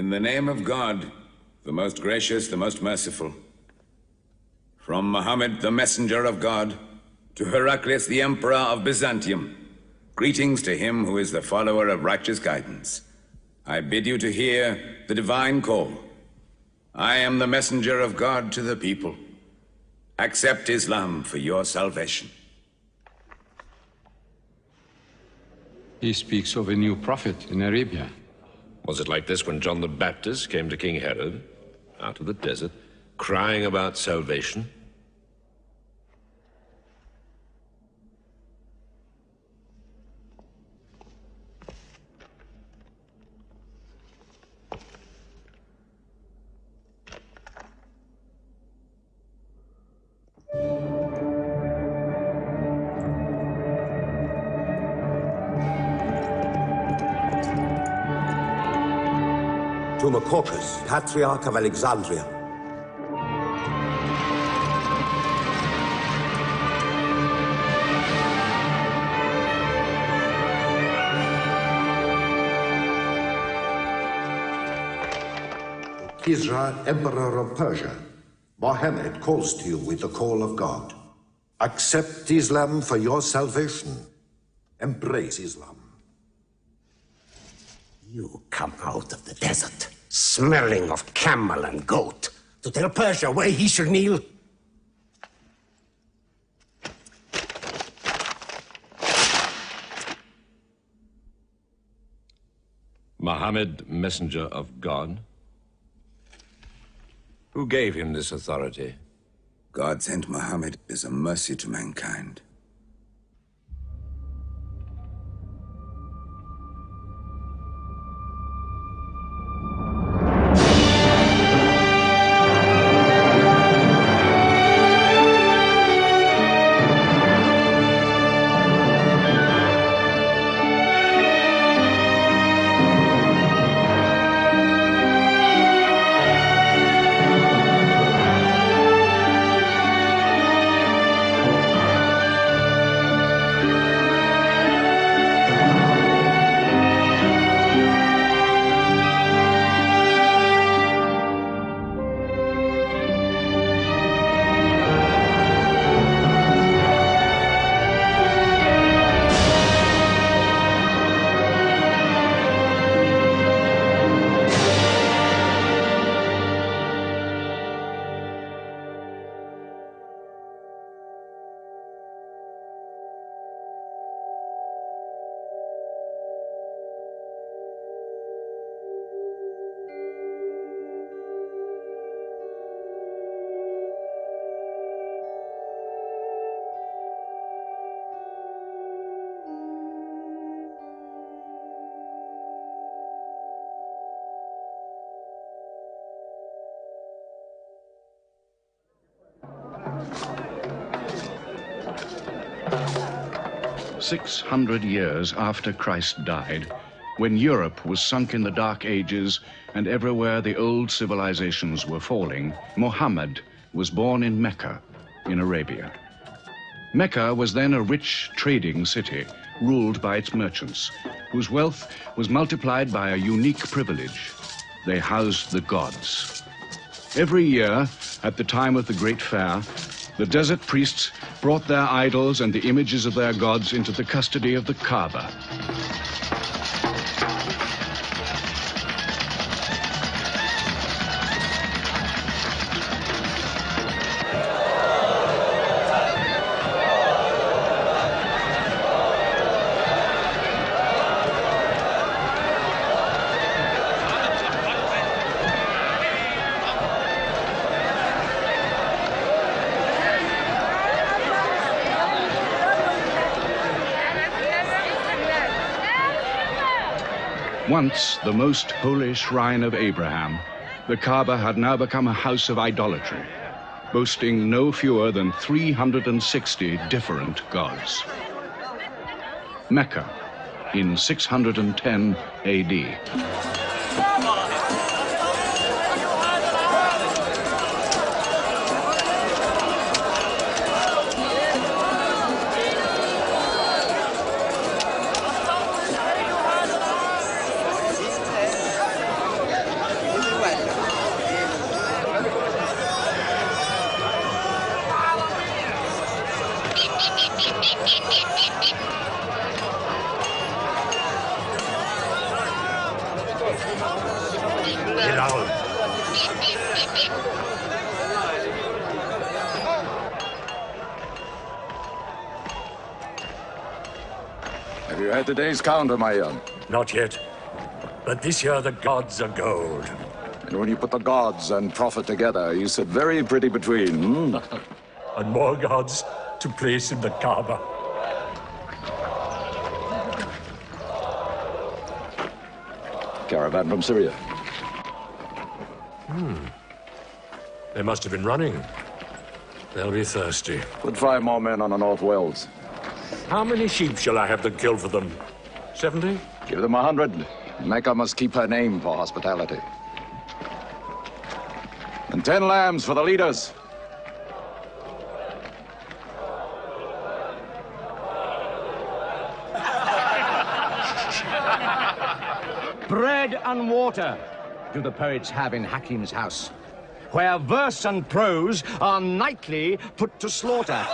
In the name of God, the most gracious, the most merciful. From Muhammad, the messenger of God, to Heraclius, the emperor of Byzantium, greetings to him who is the follower of righteous guidance. I bid you to hear the divine call. I am the messenger of God to the people. Accept Islam for your salvation. He speaks of a new prophet in Arabia. Was it like this when John the Baptist came to King Herod, out of the desert, crying about salvation? To Macaucus, Patriarch of Alexandria. Kisra, Emperor of Persia, Mohammed calls to you with the call of God. Accept Islam for your salvation. Embrace Islam. You come out of the desert, smelling of camel and goat, to tell Persia where he should kneel? Muhammad, messenger of God? Who gave him this authority? God sent Muhammad as a mercy to mankind. "600 years after Christ died, when Europe was sunk in the Dark Ages and everywhere the old civilizations were falling, Muhammad was born in Mecca, in Arabia. Mecca was then a rich trading city ruled by its merchants, whose wealth was multiplied by a unique privilege. They housed the gods. Every year, at the time of the Great Fair, the desert priests brought their idols and the images of their gods into the custody of the Kaaba. Once the most holy shrine of Abraham, the Kaaba had now become a house of idolatry, boasting no fewer than 360 different gods. Mecca, in 610 AD. Bilal. Have you had today's counter, my young? Not yet. But this year the gods are gold. And when you put the gods and prophet together, you sit very pretty between, And more gods to place in the Kaaba. Caravan from Syria. They must have been running. They'll be thirsty. Put 5 more men on the North Wells. How many sheep shall I have them kill for them? 70? Give them 100. Mecca must keep her name for hospitality. And 10 lambs for the leaders. Bread and water do the poets have in Hakim's house, where verse and prose are nightly put to slaughter.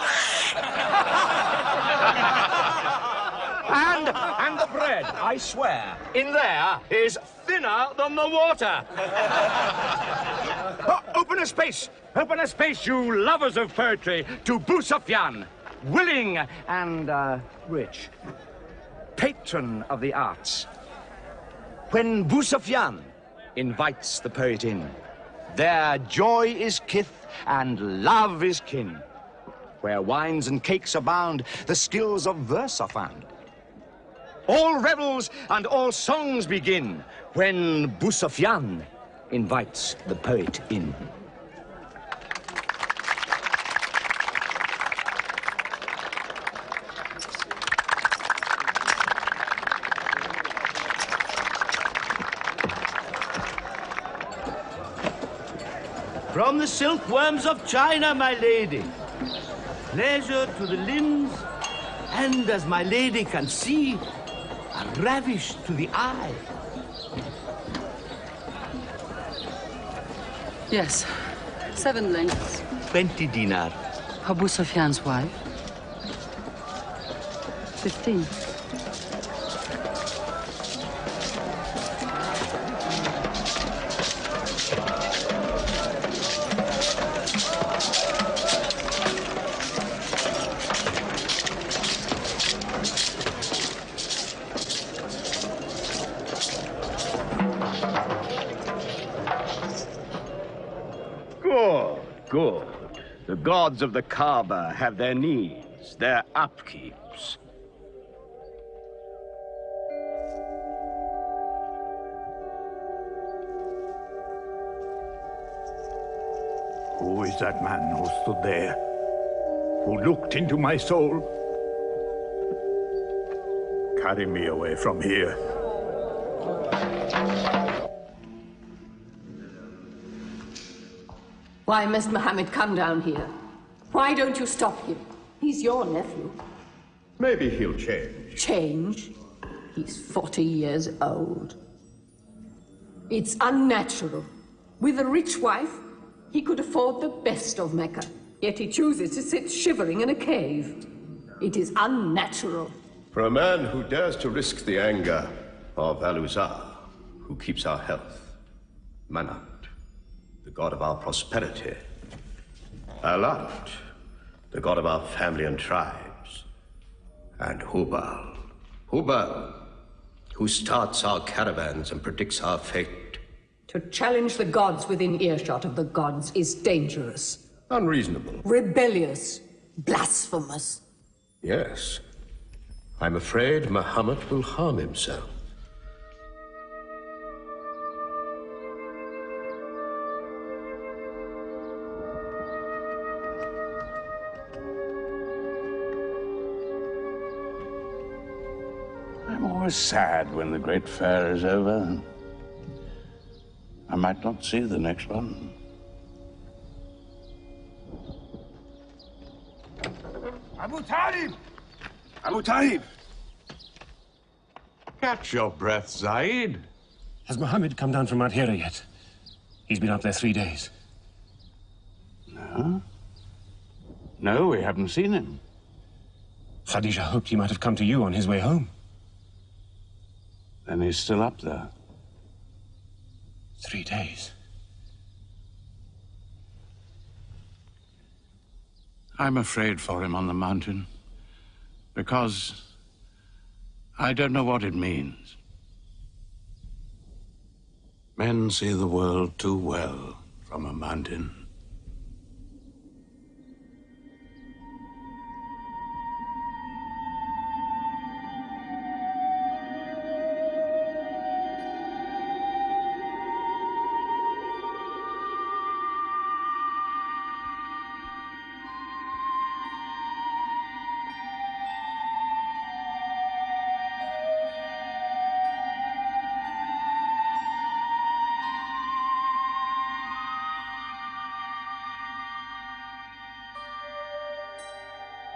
And the bread, I swear, in there is thinner than the water. Open a space, you lovers of poetry, to Abu Sufyan, willing and rich, patron of the arts. When Abu Sufyan invites the poet in, there joy is kith and love is kin. Where wines and cakes abound, the skills of verse are found. All revels and all songs begin when Abu Sufyan invites the poet in. From the silkworms of China, my lady. Pleasure to the limbs, and as my lady can see, a ravish to the eye. Yes, 7 lengths. 20 dinar. Abu Sufyan's wife. 15. Good. The gods of the Kaaba have their needs, their upkeeps. Who is that man who stood there? Who looked into my soul? Carry me away from here. Why must Mohammed come down here? Why don't you stop him? He's your nephew. Maybe he'll change. Change? He's 40 years old. It's unnatural. With a rich wife, he could afford the best of Mecca. Yet he chooses to sit shivering in a cave. It is unnatural. For a man who dares to risk the anger of Al-Uzza, who keeps our health, Manat, the god of our prosperity, Alat, the god of our family and tribes, and Hubal, who starts our caravans and predicts our fate. To challenge the gods within earshot of the gods is dangerous. Unreasonable. Rebellious. Blasphemous. Yes. I'm afraid Muhammad will harm himself. I'm always sad when the great fair is over. I might not see the next one. Abu Talib! Abu Talib! Catch your breath, Zaid. Has Mohammed come down from Mount Hira yet? He's been up there 3 days. No? No, we haven't seen him. Khadija hoped he might have come to you on his way home. Then he's still up there. 3 days. I'm afraid for him on the mountain, because I don't know what it means. Men see the world too well from a mountain.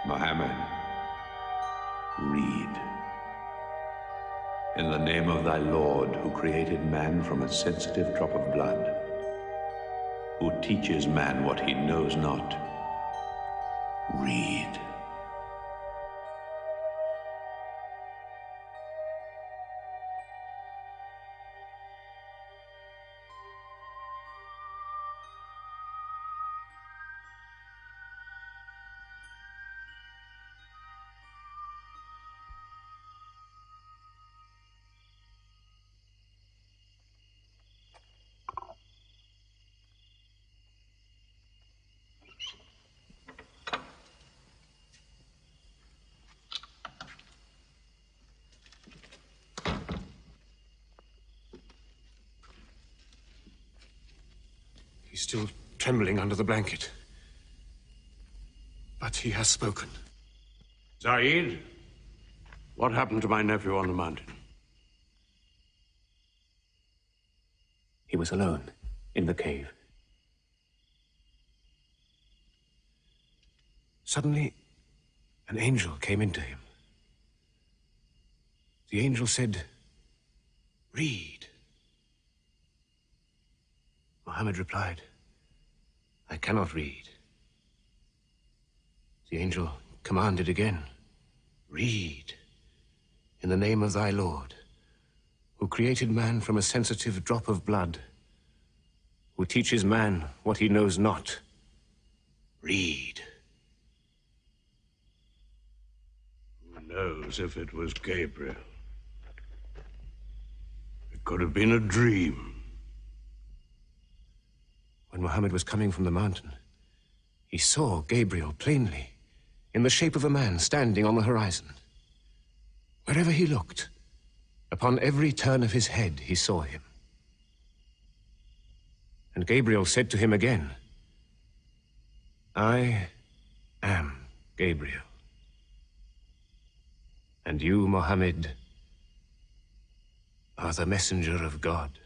Mohammed, read. In the name of thy Lord, who created man from a sensitive drop of blood, who teaches man what he knows not, read. He's still trembling under the blanket. But he has spoken. Zaid, what happened to my nephew on the mountain? He was alone in the cave. Suddenly, an angel came into him. The angel said, "Read." Mohammed replied, "I cannot read." The angel commanded again, "Read, in the name of thy Lord, who created man from a sensitive drop of blood, who teaches man what he knows not. Read." Who knows if it was Gabriel? It could have been a dream. When Mohammed was coming from the mountain, he saw Gabriel plainly, in the shape of a man standing on the horizon. Wherever he looked, upon every turn of his head, he saw him. And Gabriel said to him again, "I am Gabriel. And you, Mohammed, are the messenger of God."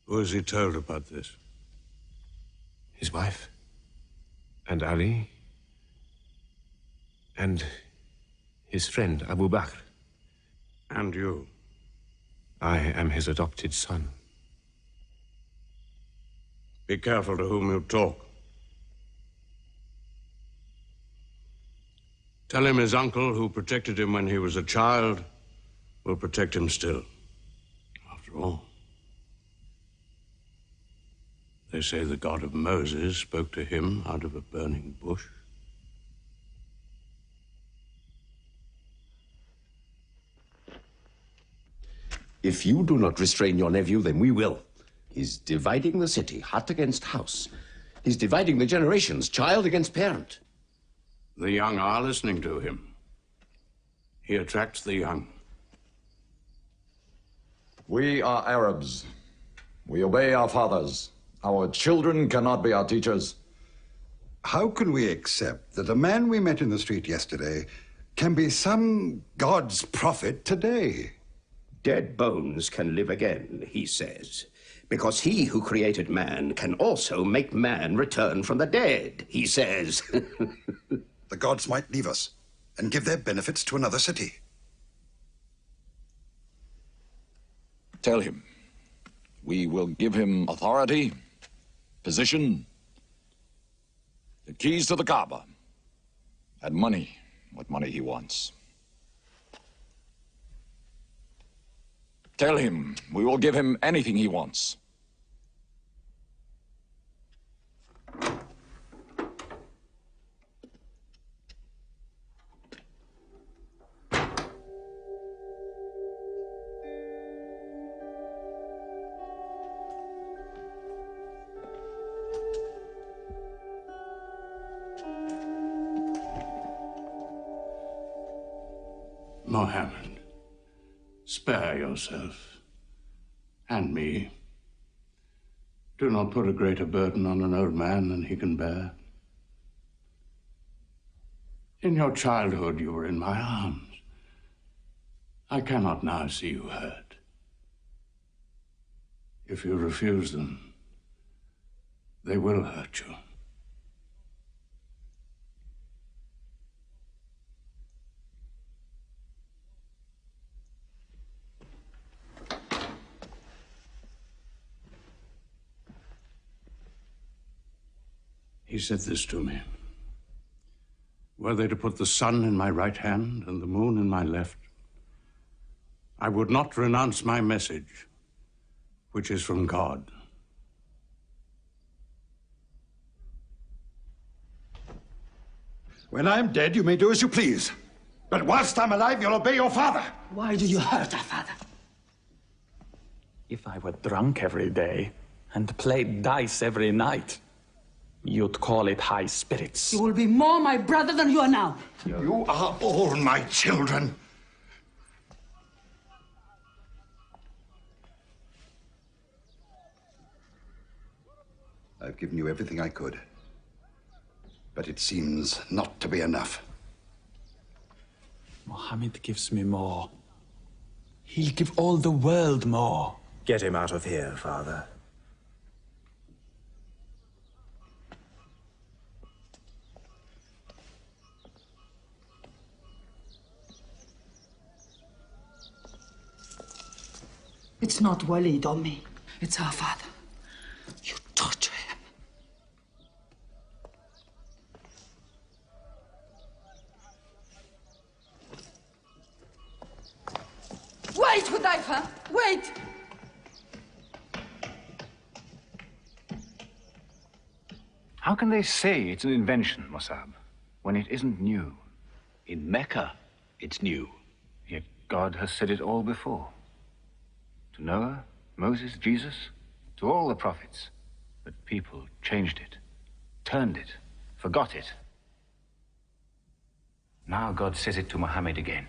Who has he told about this? His wife, and Ali, and his friend Abu Bakr. And you? I am his adopted son. Be careful to whom you talk. Tell him his uncle, who protected him when he was a child, will protect him still. After all, they say the God of Moses spoke to him out of a burning bush. If you do not restrain your nephew, then we will. He's dividing the city, hut against house. He's dividing the generations, child against parent. The young are listening to him. He attracts the young. We are Arabs. We obey our fathers. Our children cannot be our teachers. How can we accept that a man we met in the street yesterday can be some God's prophet today? Dead bones can live again, he says, because he who created man can also make man return from the dead, he says. The gods might leave us and give their benefits to another city. Tell him we will give him authority, position, The keys to the Kaaba. And money, what money he wants. Tell him we will give him anything he wants. Mohammed, spare yourself and me. Do not put a greater burden on an old man than he can bear. In your childhood, you were in my arms. I cannot now see you hurt. If you refuse them, they will hurt you. He said this to me. Were they to put the sun in my right hand and the moon in my left, I would not renounce my message, which is from God. When I'm dead, you may do as you please. But whilst I'm alive, you'll obey your father. Why do you hurt our father? If I were drunk every day and played dice every night, you'd call it high spirits. You will be more my brother than you are now. You are all my children. I've given you everything I could. But it seems not to be enough. Mohammed gives me more. He'll give all the world more. Get him out of here, Father. It's not Walid or me. It's our father. You torture him. Wait, Hudayfa! Wait! How can they say it's an invention, Musab, when it isn't new? In Mecca, it's new. Yet God has said it all before. To Noah, Moses, Jesus, to all the prophets. But people changed it, turned it, forgot it. Now God says it to Muhammad again.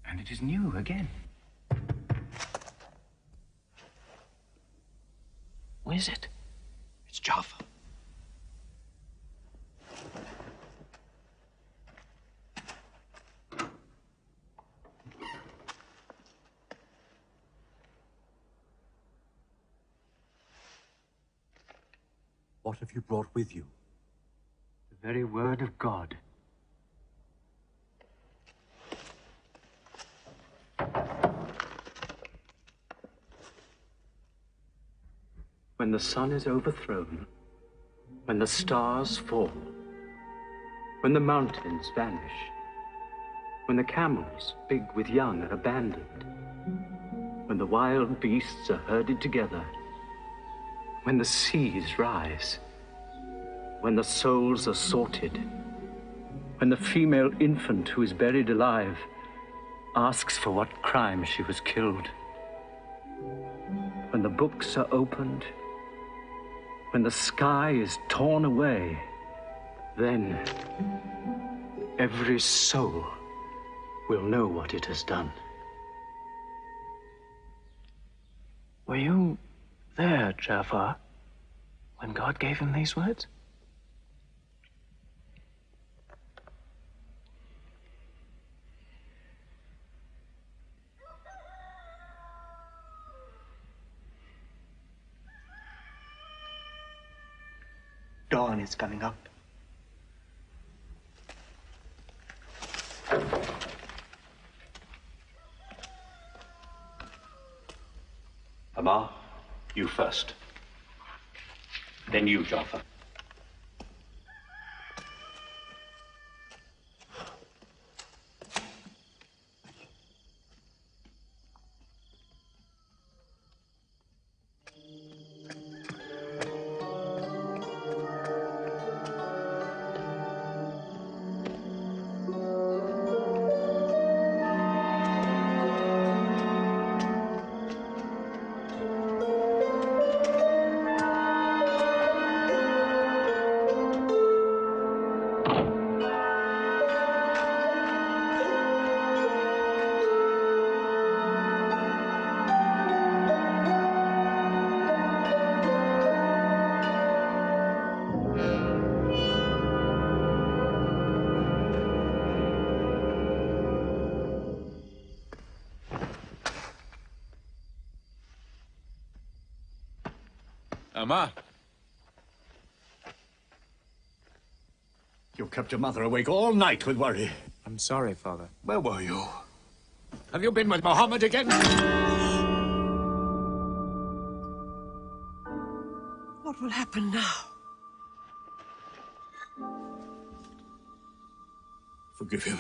And it is new again. Who is it? It's Jaffa. What have you brought with you? The very word of God. When the sun is overthrown, when the stars fall, when the mountains vanish, when the camels, big with young, are abandoned, when the wild beasts are herded together, when the seas rise, when the souls are sorted, when the female infant who is buried alive asks for what crime she was killed, when the books are opened, when the sky is torn away, then every soul will know what it has done. Were you there, Jafar, when God gave him these words? Dawn is coming up. Amar, you first. Then you, Jafar. Amma. You kept your mother awake all night with worry. I'm sorry, Father. Where were you? Have you been with Mohammed again? What will happen now? Forgive him.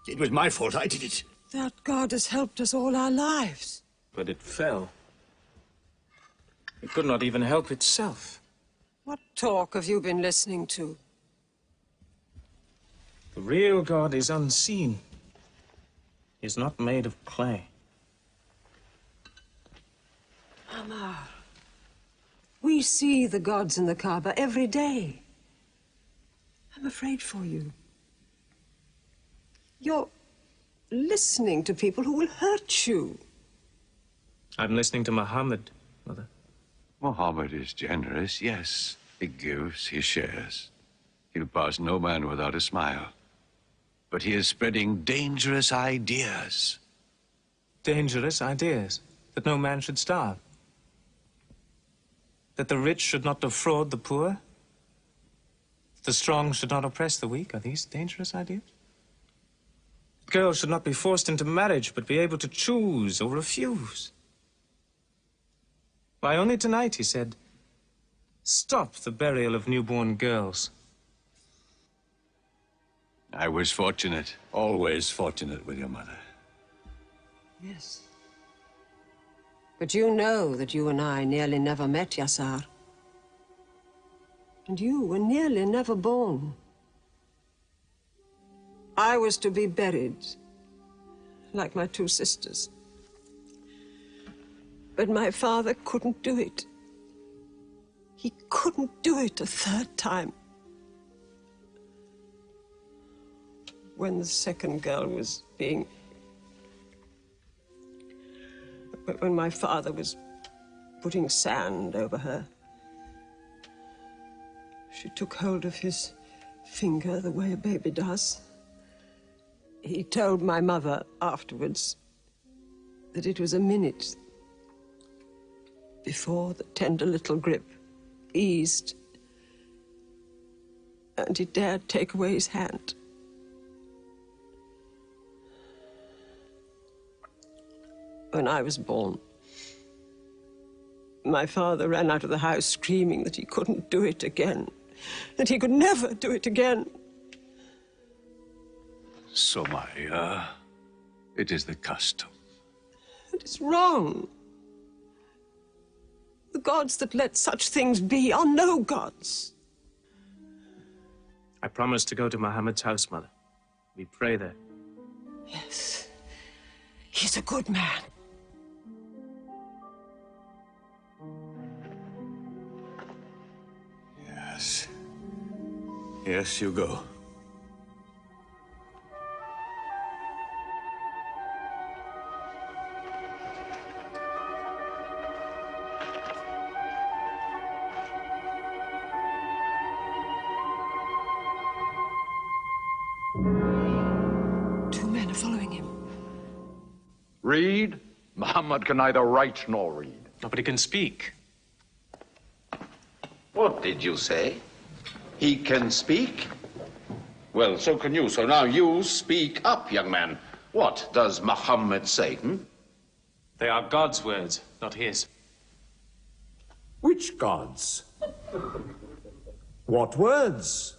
It was my fault. I did it. That God has helped us all our lives. But it fell. It could not even help itself. What talk have you been listening to? The real God is unseen. He is not made of clay. Ammar, we see the gods in the Kaaba every day. I'm afraid for you. You're listening to people who will hurt you. I'm listening to Muhammad, Mother. Muhammad is generous, yes. He gives, he shares. He'll pass no man without a smile. But he is spreading dangerous ideas. Dangerous ideas? That no man should starve? That the rich should not defraud the poor? That the strong should not oppress the weak? Are these dangerous ideas? Girls should not be forced into marriage, but be able to choose or refuse. Why, only tonight he said, stop the burial of newborn girls. I was fortunate, always fortunate with your mother. Yes. But you know that you and I nearly never met, Yassar. And you were nearly never born. I was to be buried, like my two sisters. But my father couldn't do it. He couldn't do it a third time. When the second girl was being... When my father was putting sand over her, she took hold of his finger the way a baby does. He told my mother afterwards that it was a minute before the tender little grip eased and he dared take away his hand. When I was born, my father ran out of the house screaming that he couldn't do it again, that he could never do it again. Somaya, it is the custom. It is wrong. The gods that let such things be are no gods. I promised to go to Muhammad's house, Mother. We pray there. Yes. He's a good man. Yes. Yes, you go. Two men are following him. Read? Muhammad can neither write nor read. Nobody can speak. What did you say? He can speak? Well, so can you. So now you speak up, young man. What does Muhammad say? They are God's words, not his. Which gods? What words?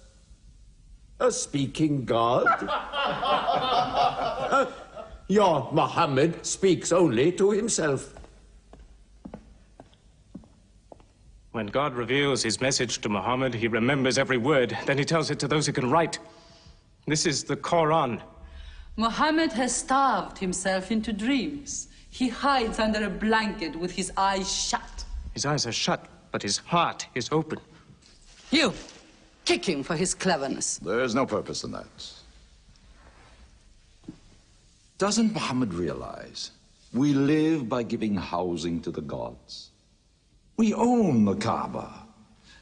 A speaking God? Your Muhammad speaks only to himself. When God reveals his message to Muhammad, he remembers every word. Then he tells it to those who can write. This is the Quran. Muhammad has starved himself into dreams. He hides under a blanket with his eyes shut. His eyes are shut, but his heart is open. You, kick him for his cleverness. There's no purpose in that. Doesn't Muhammad realize we live by giving housing to the gods? We own the Kaaba.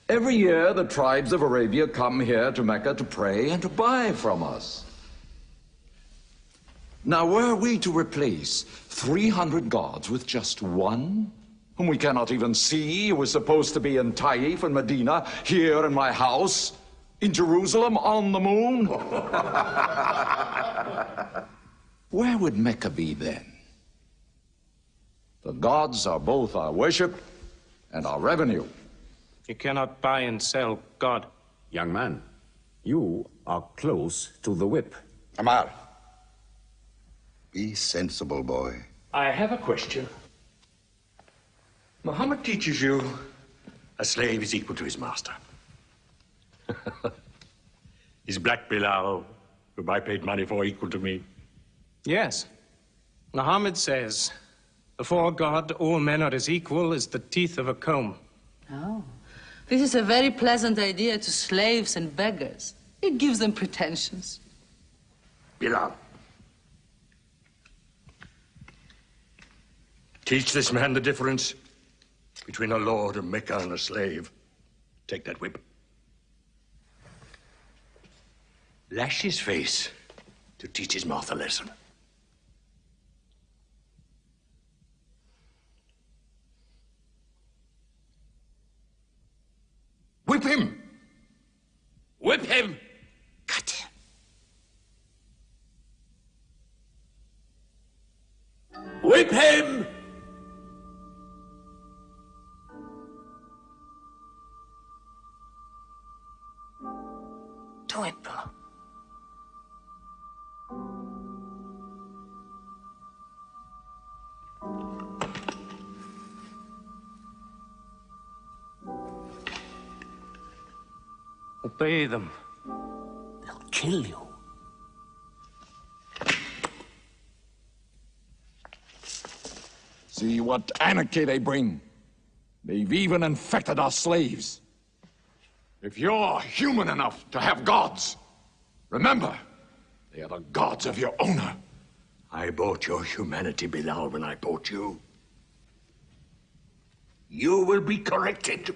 Every year, the tribes of Arabia come here to Mecca to pray and to buy from us. Now, were we to replace 300 gods with just one, whom we cannot even see, who is supposed to be in Taif and Medina, here in my house, in Jerusalem, on the moon? Where would Mecca be then? The gods are both our worship and our revenue. You cannot buy and sell God. Young man, you are close to the whip. Amar, be sensible, boy. I have a question. Muhammad teaches you a slave is equal to his master. Is Black Bilal, whom I paid money for, equal to me? Yes. Muhammad says, before God, all men are as equal as the teeth of a comb. Oh, this is a very pleasant idea to slaves and beggars. It gives them pretensions. Bilal, teach this man the difference between a lord of Mecca and a slave. Take that whip. Lash his face to teach his mouth a lesson. Whip him! Whip him! Cut him! Whip him! Do it, bro. Obey them. They'll kill you. See what anarchy they bring. They've even infected our slaves. If you're human enough to have gods, remember, they are the gods of your owner. I bought your humanity, Bilal, when I bought you. You will be corrected.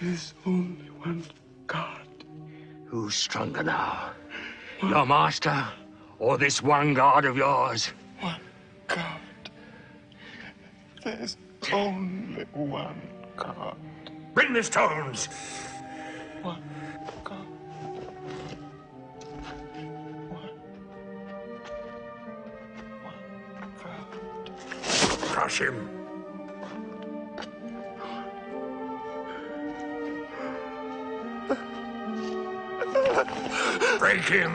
There's only one God. Who's stronger now? Your master or this one God of yours? One God. There's only one God. Bring the stones! One God. One God. Crush him. Break him!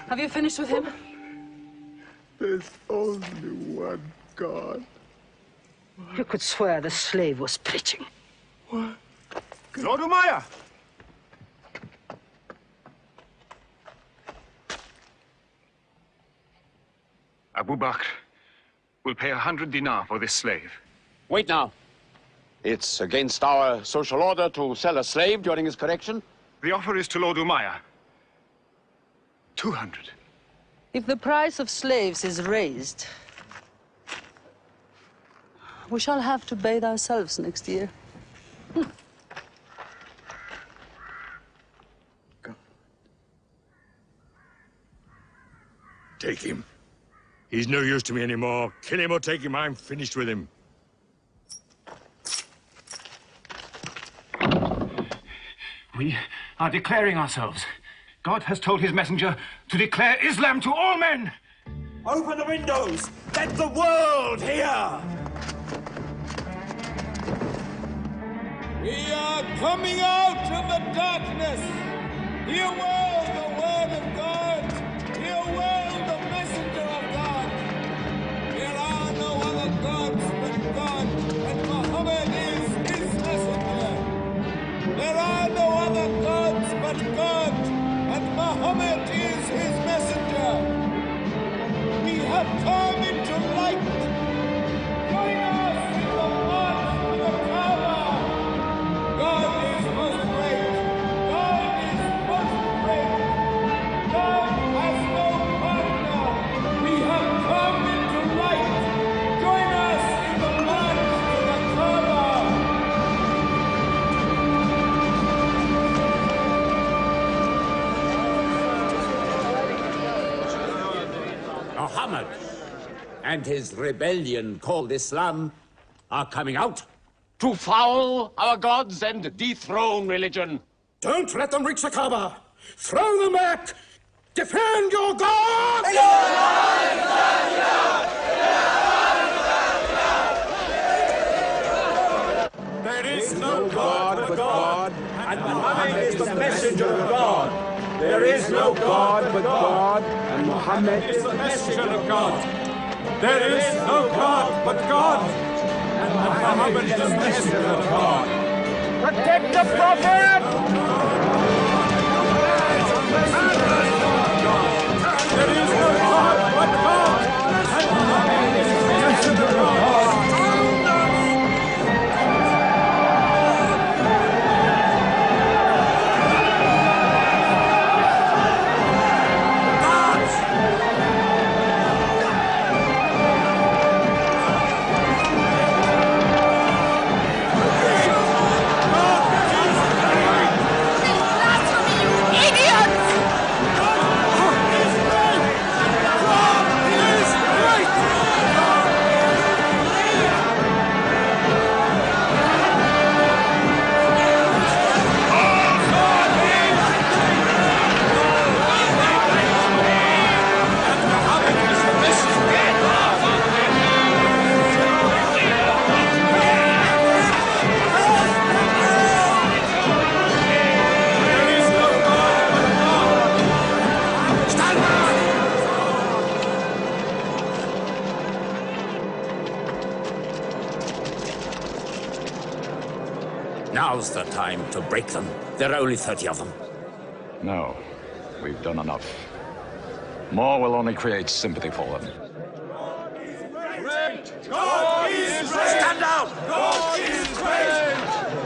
Have you finished with him? There's only one God. You could swear the slave was preaching. What? Lord Umayyah! Abu Bakr will pay 100 dinar for this slave. Wait now. It's against our social order to sell a slave during his correction. The offer is to Lord Umayyah. 200. If the price of slaves is raised, we shall have to bathe ourselves next year. Take him. He's no use to me anymore. Kill him or take him. I'm finished with him. We are declaring ourselves. God has told his messenger to declare Islam to all men. Open the windows! Let the world hear! We are coming out of the darkness. Hear well the word of God. Hear well the messenger of God. There are no other gods but God, and Muhammad is his messenger. There are no other gods but God, and Muhammad is his messenger. We have come into light. and his rebellion called Islam are coming out. To foul our gods and dethrone religion. Don't let them reach the Kaaba. Throw them back. Defend your God! There is no God but God, and Muhammad is the messenger of God. There is no God but God, and Muhammad is the messenger of God. There is no God but God, and Muhammad is the messenger of God. Protect the Prophet! There is no God but God, and Muhammad is the messenger of God. Now's the time to break them. There are only 30 of them. No, we've done enough. More will only create sympathy for them. God is great! Stand down! God is great!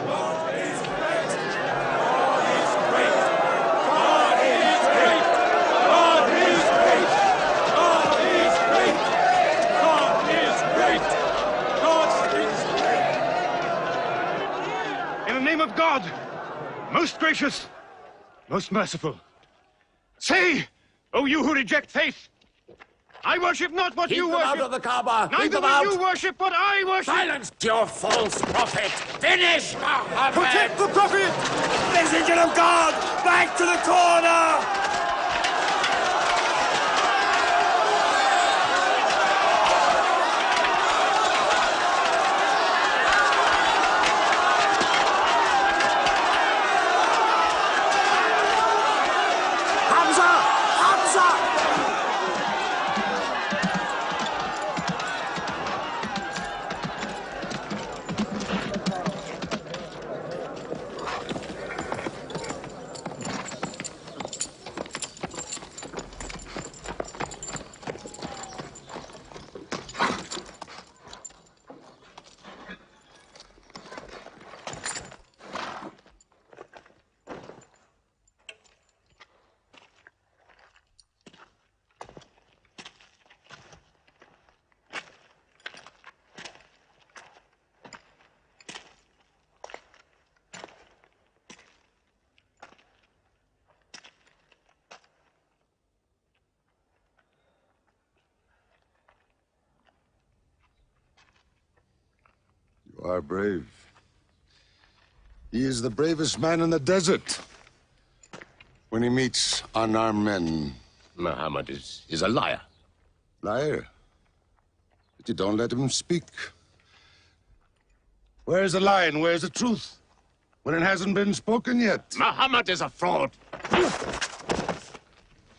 God is great! God is great! God is great! God is great! God is great! God is great! God is great! In the name of God, most gracious, most merciful, say, O you who reject faith, I worship not what you Keep them worship. out of the Kaaba! Keep Neither them will out! you worship what I worship. Silence your false prophet! Finish Muhammad! Protect the Prophet! Messenger of God! Back to the corner! You are brave. He is the bravest man in the desert. When he meets unarmed men. Muhammad is a liar. Liar? But you don't let him speak. Where's the lie and where's the truth? When it hasn't been spoken yet. Muhammad is a fraud.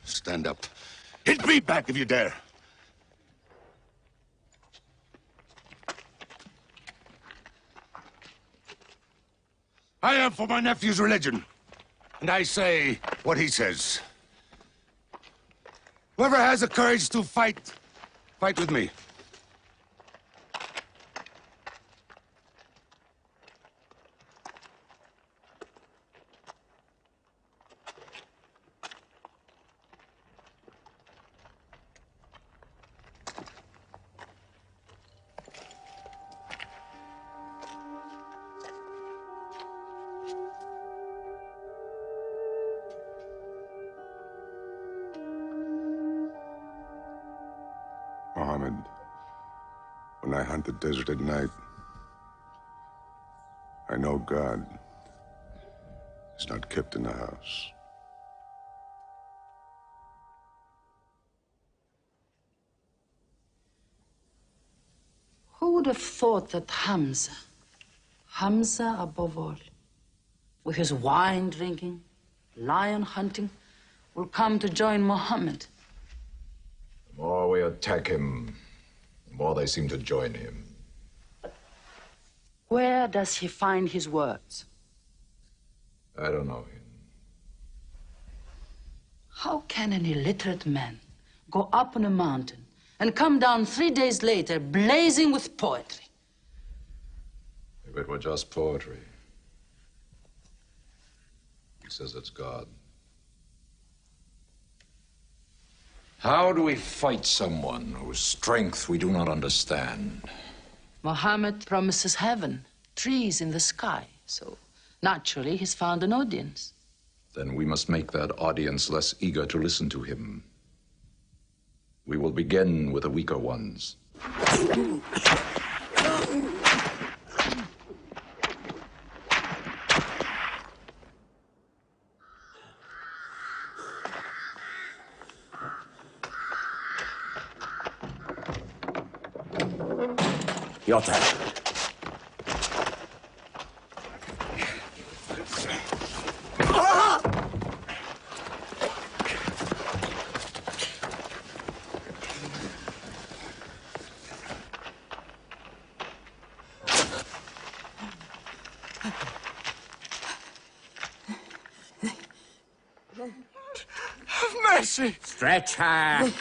Stand up. Hit me back if you dare. I am for my nephew's religion. And I say what he says. Whoever has the courage to fight, fight with me. Mohammed, I hunt the desert at night, I know God is not kept in the house. Who would have thought that Hamza above all, with his wine drinking, lion hunting, will come to join Muhammad? The more we attack him, the more they seem to join him. Where does he find his words? I don't know him. How can an illiterate man go up on a mountain and come down 3 days later blazing with poetry? If it were just poetry. He says it's God. How do we fight someone whose strength we do not understand? Muhammad promises heaven, trees in the sky, so naturally he's found an audience. Then we must make that audience less eager to listen to him. We will begin with the weaker ones. Your turn. Have mercy! Stretch her.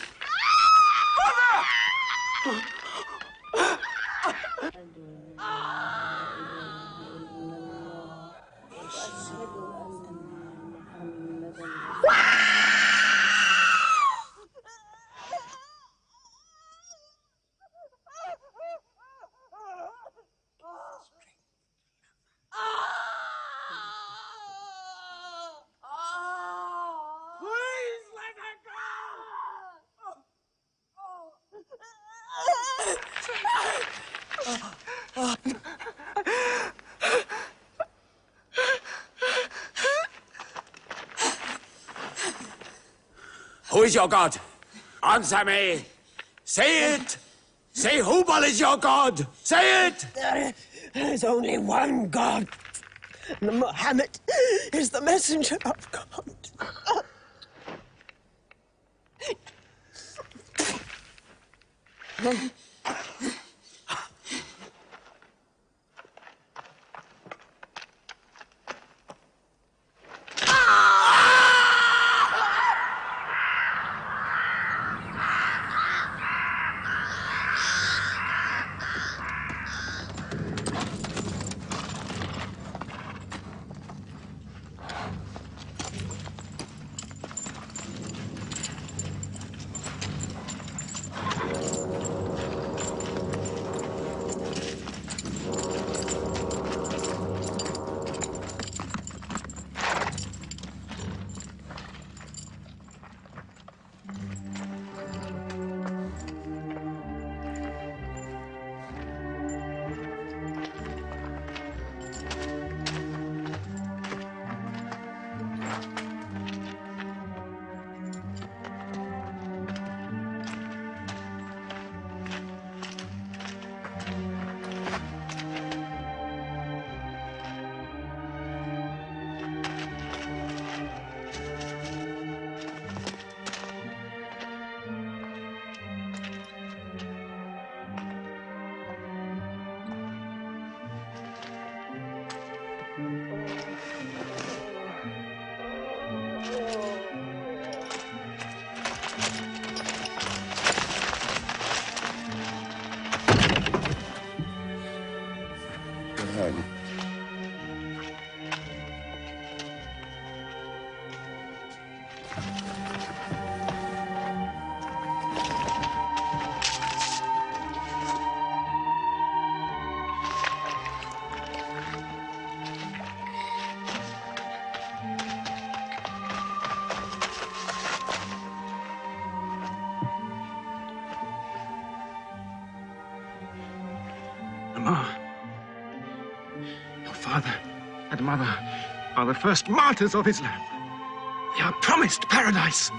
Who is your God? Answer me. Say it. Say Hubal is your God. Say it. There is only one God. Muhammad is the messenger of God. Your father and mother are the first martyrs of Islam. They are promised paradise.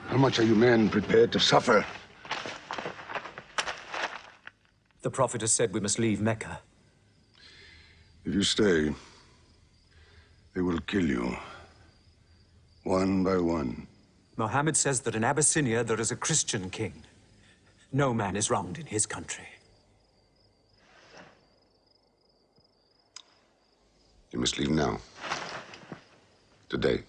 How much are you men prepared to suffer? The Prophet has said we must leave Mecca. If you stay, they will kill you. One by one. Mohammed says that in Abyssinia there is a Christian king. No man is wronged in his country. You must leave now. Today.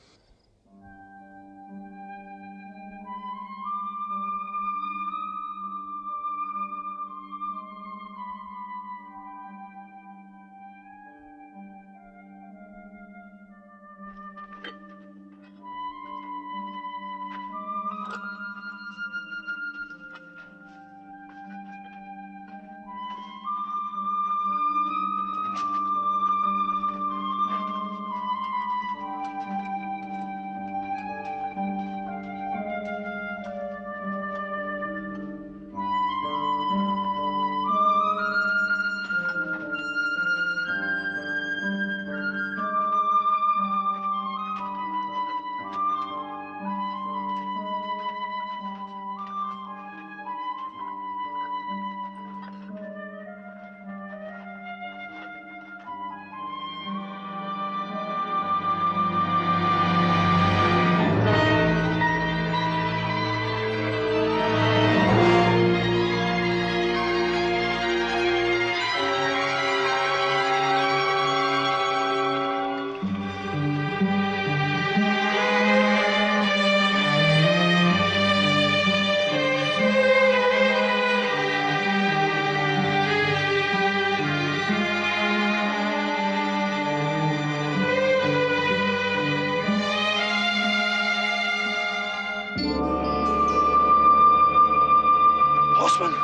Horseman!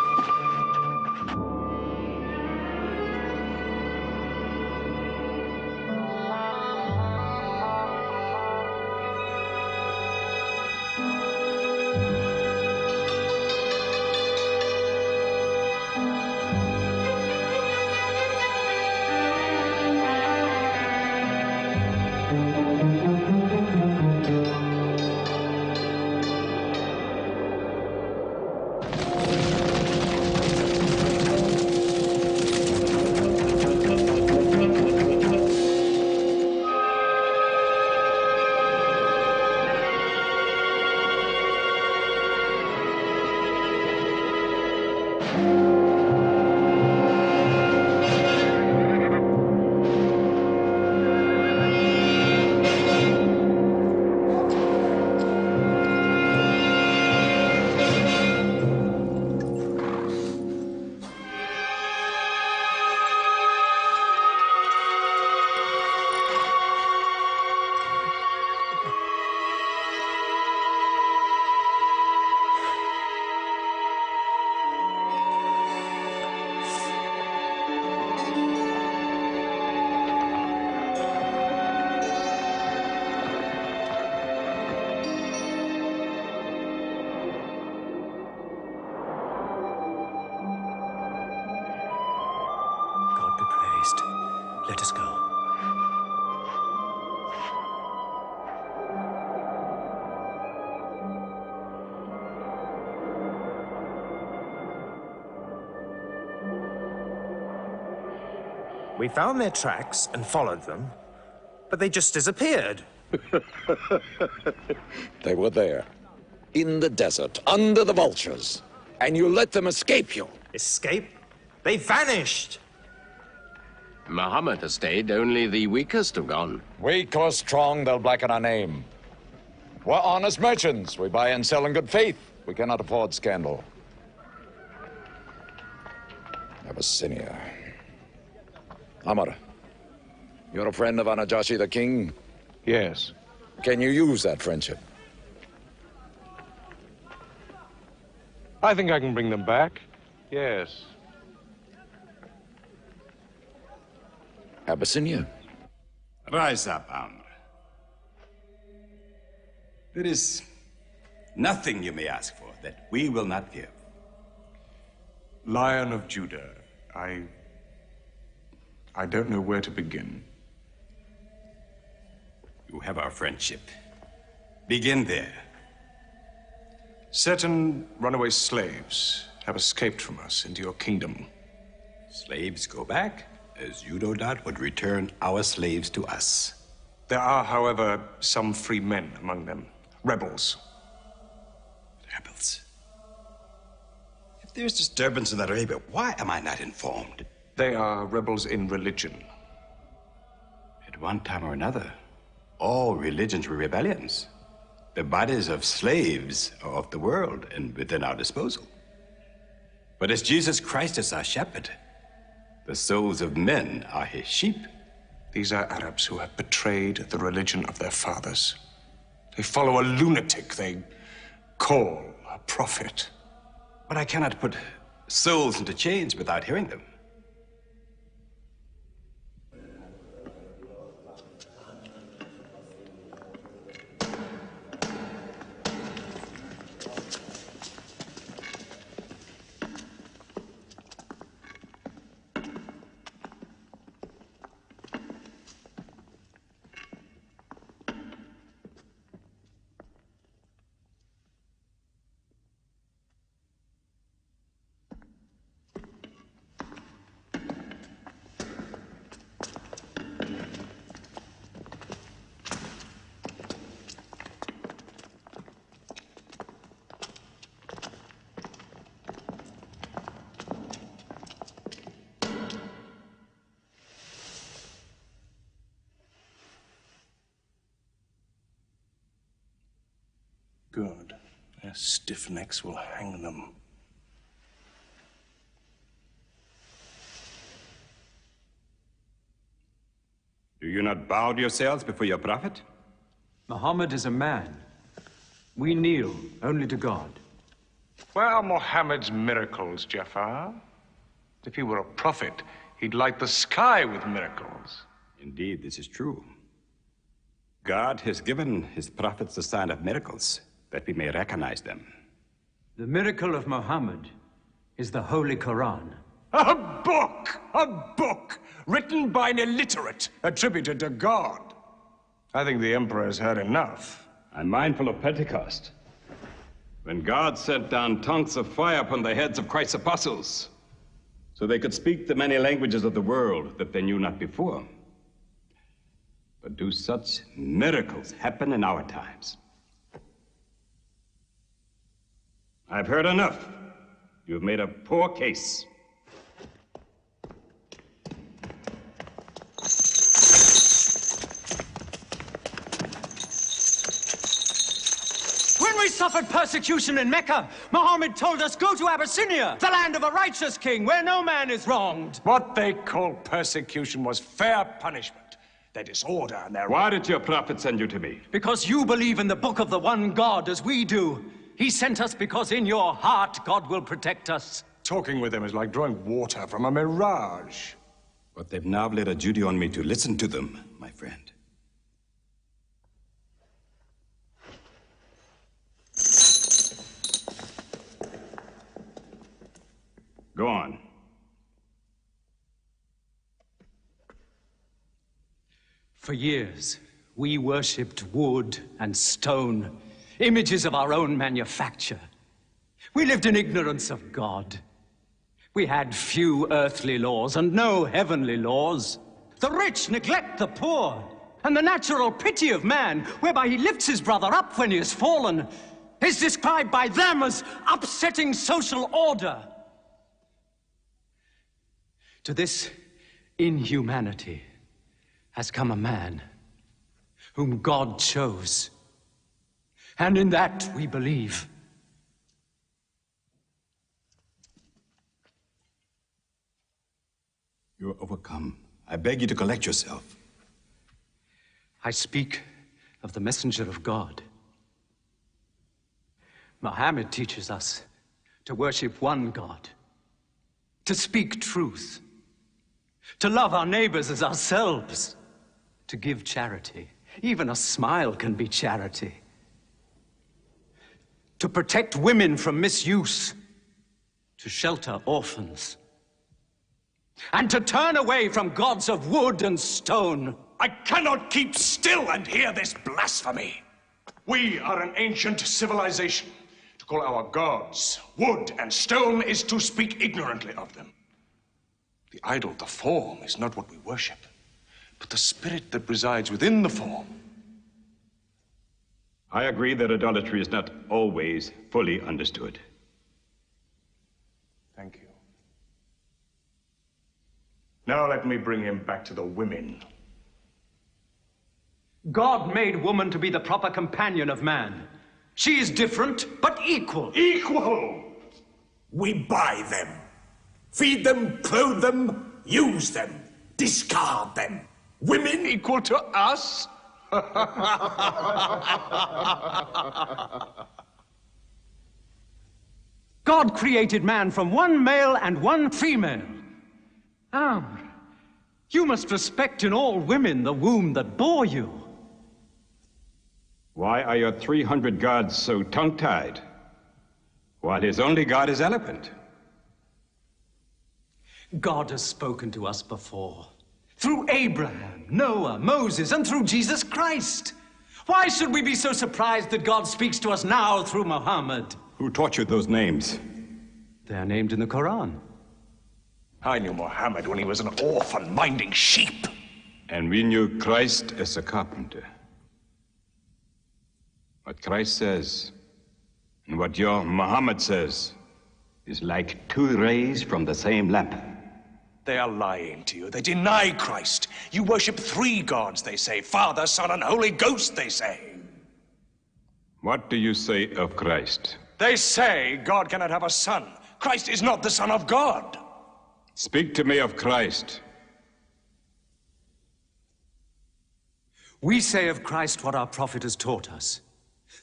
Let us go. We found their tracks and followed them, but they just disappeared. They were there, in the desert, under the vultures, and you let them escape you. Escape? They vanished! Muhammad has stayed. Only the weakest have gone. Weak or strong, they'll blacken our name. We're honest merchants. We buy and sell in good faith. We cannot afford scandal. Abyssinia. Amr, you're a friend of Anajashi the king? Yes. Can you use that friendship? I think I can bring them back. Yes. Abyssinia. Rise up, Amr. There is nothing you may ask for that we will not give. Lion of Judah, I don't know where to begin. You have our friendship. Begin there. Certain runaway slaves have escaped from us into your kingdom. Slaves go back, as you no doubt would return our slaves to us. There are, however, some free men among them. Rebels. Rebels? If there's disturbance in Arabia, why am I not informed? They are rebels in religion. At one time or another, all religions were rebellions. The bodies of slaves are of the world and within our disposal. But as Jesus Christ is our shepherd, the souls of men are his sheep. These are Arabs who have betrayed the religion of their fathers. They follow a lunatic they call a prophet. But I cannot put souls into chains without hearing them. Good. Their stiff necks will hang them. Do you not bow yourselves before your prophet? Muhammad is a man. We kneel only to God. Where are Mohammed's miracles, Jafar? If he were a prophet, he'd light the sky with miracles. Indeed, this is true. God has given his prophets the sign of miracles, that we may recognize them. The miracle of Muhammad is the Holy Quran. A book! A book! Written by an illiterate, attributed to God. I think the Emperor has heard enough. I'm mindful of Pentecost, when God sent down tongues of fire upon the heads of Christ's apostles, so they could speak the many languages of the world that they knew not before. But do such miracles happen in our times? I've heard enough. You've made a poor case. When we suffered persecution in Mecca, Muhammad told us, go to Abyssinia, the land of a righteous king, where no man is wronged. What they called persecution was fair punishment. Their disorder and their... Why did your prophet send you to me? Because you believe in the book of the one God as we do. He sent us because in your heart God will protect us. Talking with them is like drawing water from a mirage. But they've now laid a duty on me to listen to them, my friend. Go on. For years, we worshipped wood and stone, images of our own manufacture. We lived in ignorance of God. We had few earthly laws and no heavenly laws. The rich neglect the poor, and the natural pity of man, whereby he lifts his brother up when he has fallen, is described by them as upsetting social order. To this inhumanity has come a man whom God chose. And in that we believe. You are overcome. I beg you to collect yourself. I speak of the messenger of God. Muhammad teaches us to worship one God, to speak truth, to love our neighbors as ourselves, to give charity. Even a smile can be charity. To protect women from misuse, to shelter orphans, and to turn away from gods of wood and stone. I cannot keep still and hear this blasphemy. We are an ancient civilization. To call our gods wood and stone is to speak ignorantly of them. The idol, the form, is not what we worship, but the spirit that resides within the form. I agree that idolatry is not always fully understood. Thank you. Now let me bring him back to the women. God made woman to be the proper companion of man. She is different, but equal. Equal! We buy them. Feed them, clothe them, use them, discard them. Women equal to us? God created man from one male and one female. You must respect in all women the womb that bore you. Why are your 300 gods so tongue-tied, while his only god is eloquent? God has spoken to us before. Through Abraham, Noah, Moses, and through Jesus Christ. Why should we be so surprised that God speaks to us now through Muhammad? Who taught you those names? They are named in the Quran. I knew Muhammad when he was an orphan minding sheep. And we knew Christ as a carpenter. What Christ says and what your Muhammad says is like two rays from the same lamp. They are lying to you. They deny Christ. You worship 3 gods, they say. Father, Son, and Holy Ghost, they say. What do you say of Christ? They say God cannot have a son. Christ is not the Son of God. Speak to me of Christ. We say of Christ what our prophet has taught us.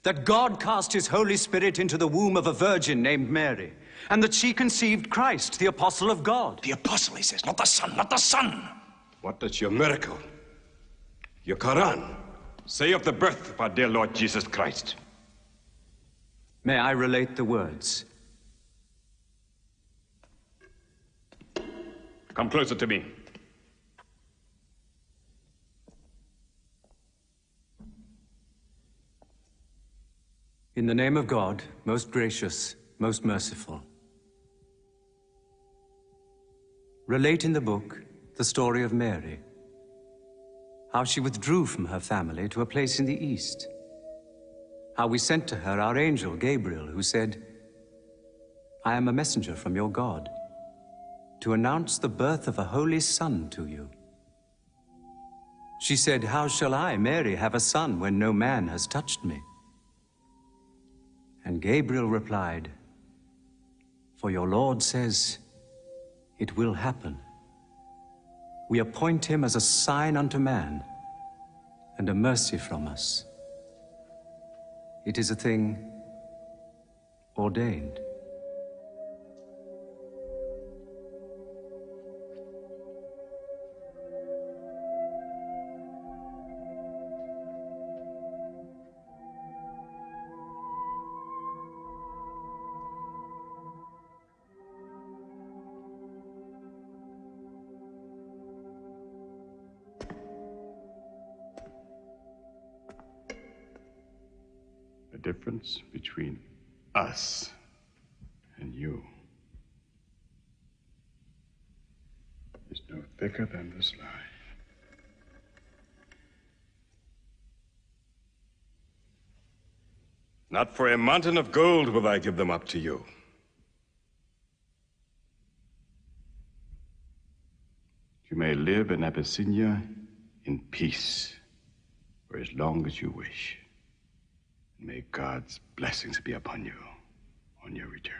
That God cast his Holy Spirit into the womb of a virgin named Mary, and that she conceived Christ, the apostle of God. The apostle, he says, not the son, not the son. What does your miracle, your Quran, say of the birth of our dear Lord Jesus Christ? May I relate the words? Come closer to me. In the name of God, most gracious, most merciful. Relate in the book the story of Mary, how she withdrew from her family to a place in the east, how we sent to her our angel Gabriel, who said, I am a messenger from your God, to announce the birth of a holy son to you. She said, how shall I, Mary, have a son when no man has touched me? And Gabriel replied, for your Lord says, it will happen. We appoint him as a sign unto man, and a mercy from us. It is a thing ordained. The difference between us and you is no thicker than this lie. Not for a mountain of gold will I give them up to you. You may live in Abyssinia in peace for as long as you wish. May God's blessings be upon you on your return.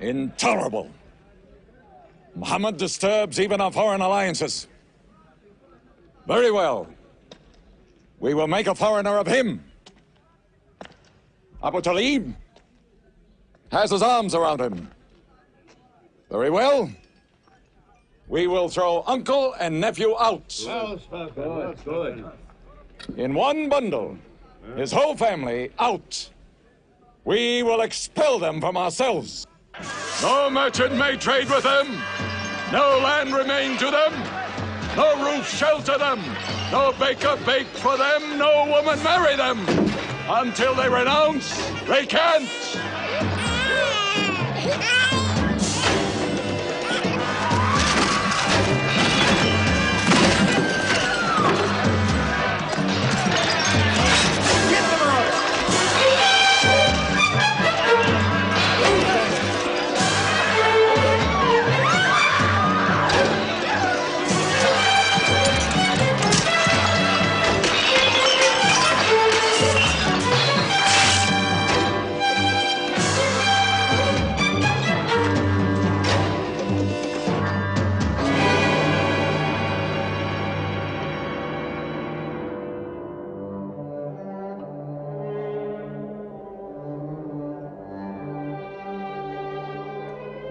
Intolerable. Muhammad disturbs even our foreign alliances. Very well. We will make a foreigner of him. Abu Talib has his arms around him. Very well. We will throw uncle and nephew out. Good. In one bundle, his whole family out. We will expel them from ourselves. No merchant may trade with them. No land remain to them. No roof shelter them. No baker bake for them. No woman marry them. Until they renounce, they can't.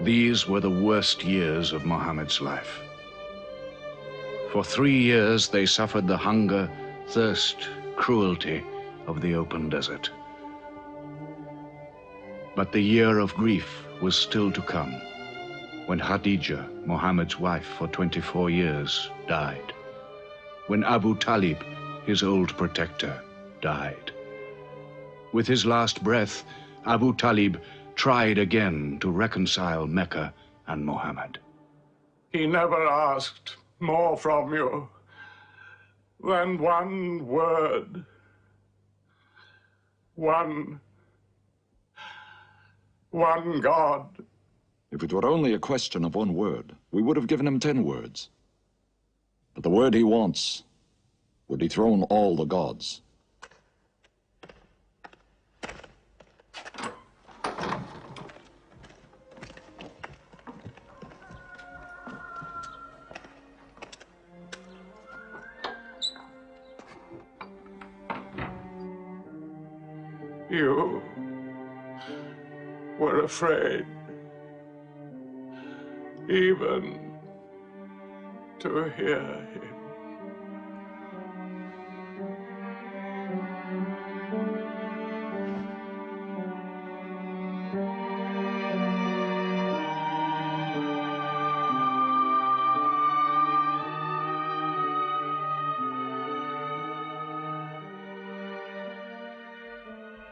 These were the worst years of Muhammad's life. For 3 years they suffered the hunger, thirst, cruelty of the open desert. But the year of grief was still to come, when Khadija, Muhammad's wife for 24 years, died. When Abu Talib, his old protector, died. With his last breath, Abu Talib tried again to reconcile Mecca and Muhammad. He never asked more from you than one word. One God. If it were only a question of one word, we would have given him 10 words. But the word he wants would dethrone all the gods. You were afraid even to hear him.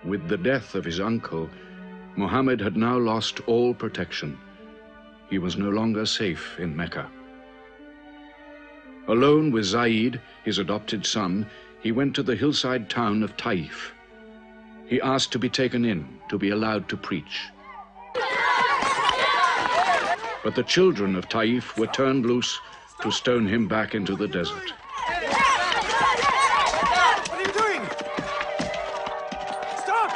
With the death of his uncle, Muhammad had now lost all protection. He was no longer safe in Mecca. Alone with Zaid, his adopted son, he went to the hillside town of Taif. He asked to be taken in, to be allowed to preach. But the children of Taif were turned loose to stone him back into the desert. What are you doing? Stop!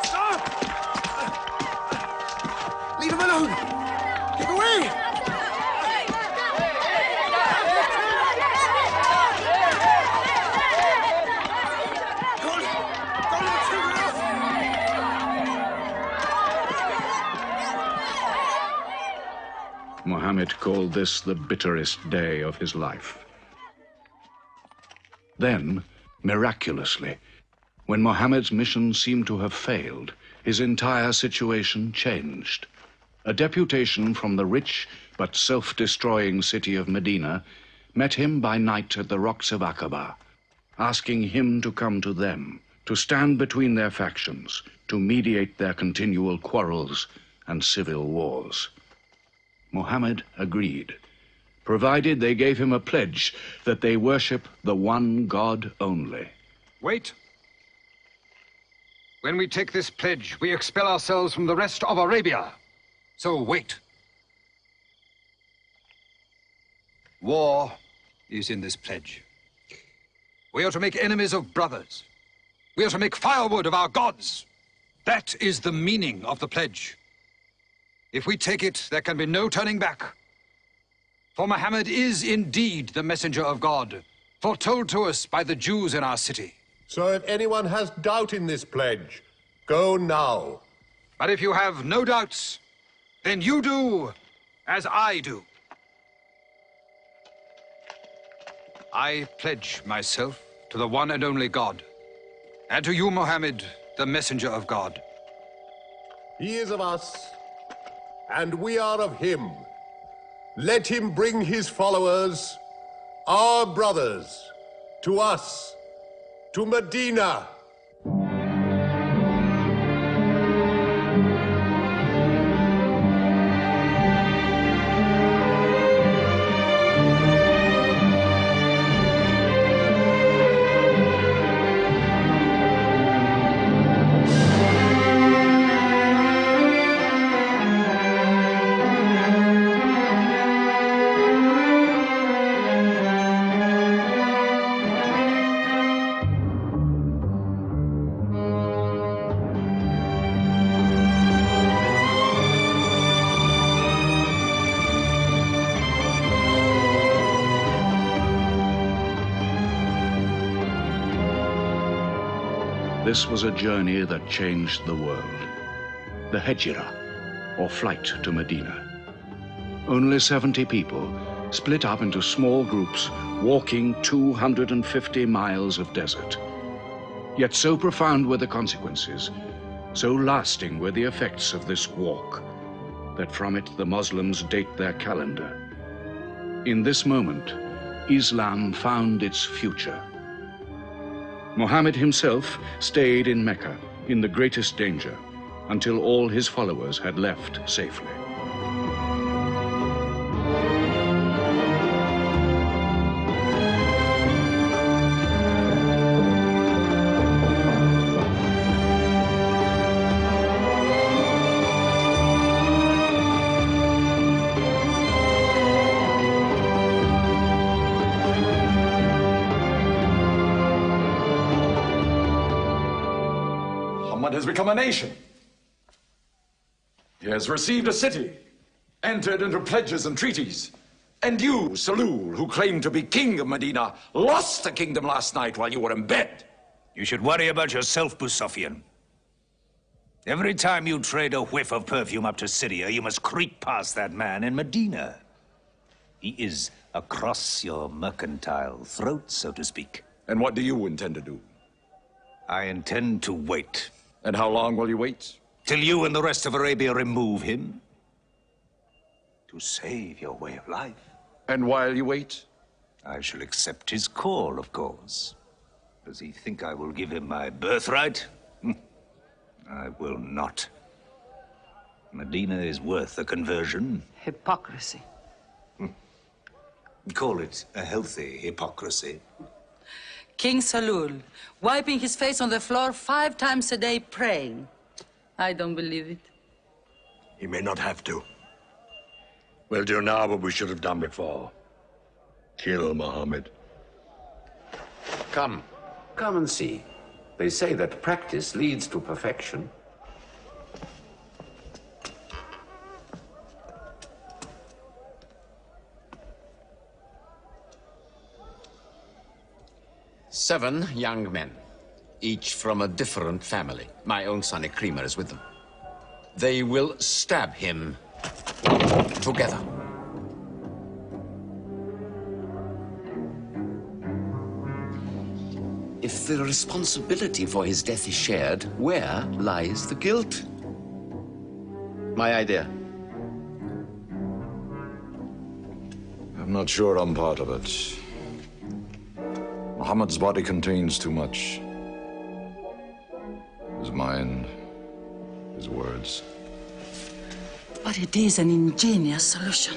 Stop! Leave him alone! Keep away! Muhammad called this the bitterest day of his life. Then, miraculously, when Muhammad's mission seemed to have failed, his entire situation changed. A deputation from the rich but self-destroying city of Medina met him by night at the rocks of Aqaba, asking him to come to them, to stand between their factions, to mediate their continual quarrels and civil wars. Muhammad agreed, provided they gave him a pledge that they worship the one God only. Wait. When we take this pledge, we expel ourselves from the rest of Arabia. So wait. War is in this pledge. We are to make enemies of brothers. We are to make firewood of our gods. That is the meaning of the pledge. If we take it, there can be no turning back. For Muhammad is indeed the messenger of God, foretold to us by the Jews in our city. So if anyone has doubt in this pledge, go now. But if you have no doubts, then you do as I do. I pledge myself to the one and only God, and to you, Mohammed, the messenger of God. He is of us, and we are of him. Let him bring his followers, our brothers, to us, to Medina. This was a journey that changed the world. The Hejira, or flight to Medina. Only 70 people, split up into small groups, walking 250 miles of desert. Yet so profound were the consequences, so lasting were the effects of this walk, that from it the Muslims date their calendar. In this moment, Islam found its future. Muhammad himself stayed in Mecca in the greatest danger until all his followers had left safely. Muhammad has become a nation. He has received a city, entered into pledges and treaties. And you, Salul, who claimed to be king of Medina, lost the kingdom last night while you were in bed. You should worry about yourself, Busafian. Every time you trade a whiff of perfume up to Syria, you must creep past that man in Medina. He is across your mercantile throat, so to speak. And what do you intend to do? I intend to wait. And how long will you wait? Till you and the rest of Arabia remove him. To save your way of life. And while you wait? I shall accept his call, of course. Does he think I will give him my birthright? I will not. Medina is worth a conversion. Hypocrisy. Call it a healthy hypocrisy. King Salul, wiping his face on the floor 5 times a day, praying. I don't believe it. He may not have to. We'll do now what we should have done before. Kill Muhammad. Come and see. They say that practice leads to perfection. Seven young men, each from a different family. My own son Ikrimah is with them. They will stab him together. If the responsibility for his death is shared, where lies the guilt? My idea. I'm not sure I'm part of it. Muhammad's body contains too much. His mind, his words. But it is an ingenious solution.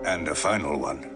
And a final one.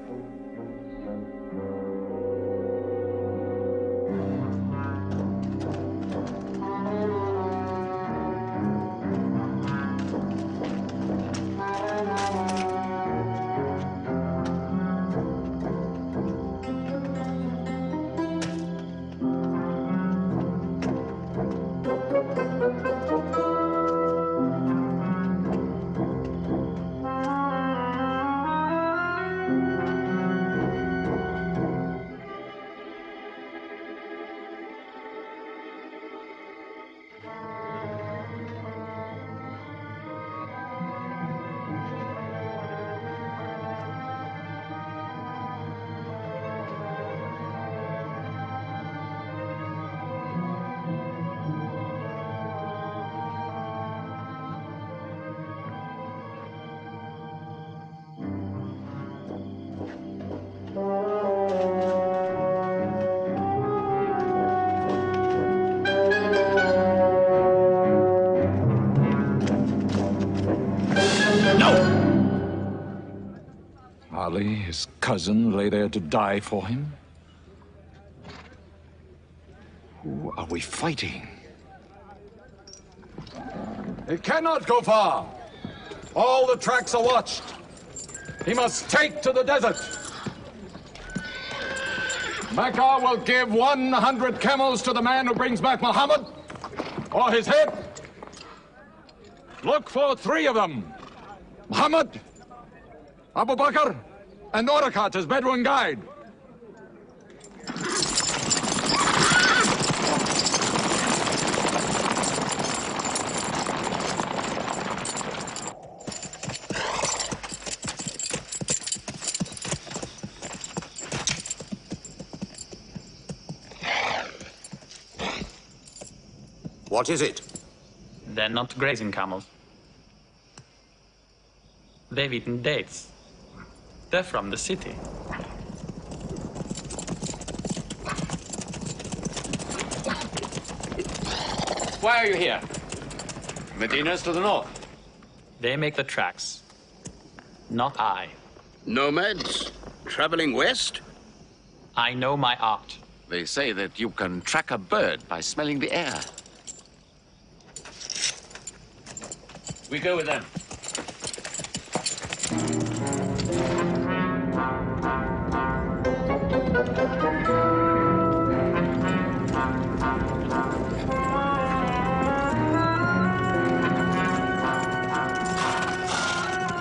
family, his cousin, lay there to die for him? Who are we fighting? It cannot go far. All the tracks are watched. He must take to the desert. Mecca will give 100 camels to the man who brings back Muhammad, or his head. Look for 3 of them. Muhammad, Abu Bakr, and Urakat as Bedouin guide. What is it? They're not grazing camels. They've eaten dates. They're from the city. Why are you here? Medina's to the north. They make the tracks, not I. Nomads? Traveling west? I know my art. They say that you can track a bird by smelling the air. We go with them.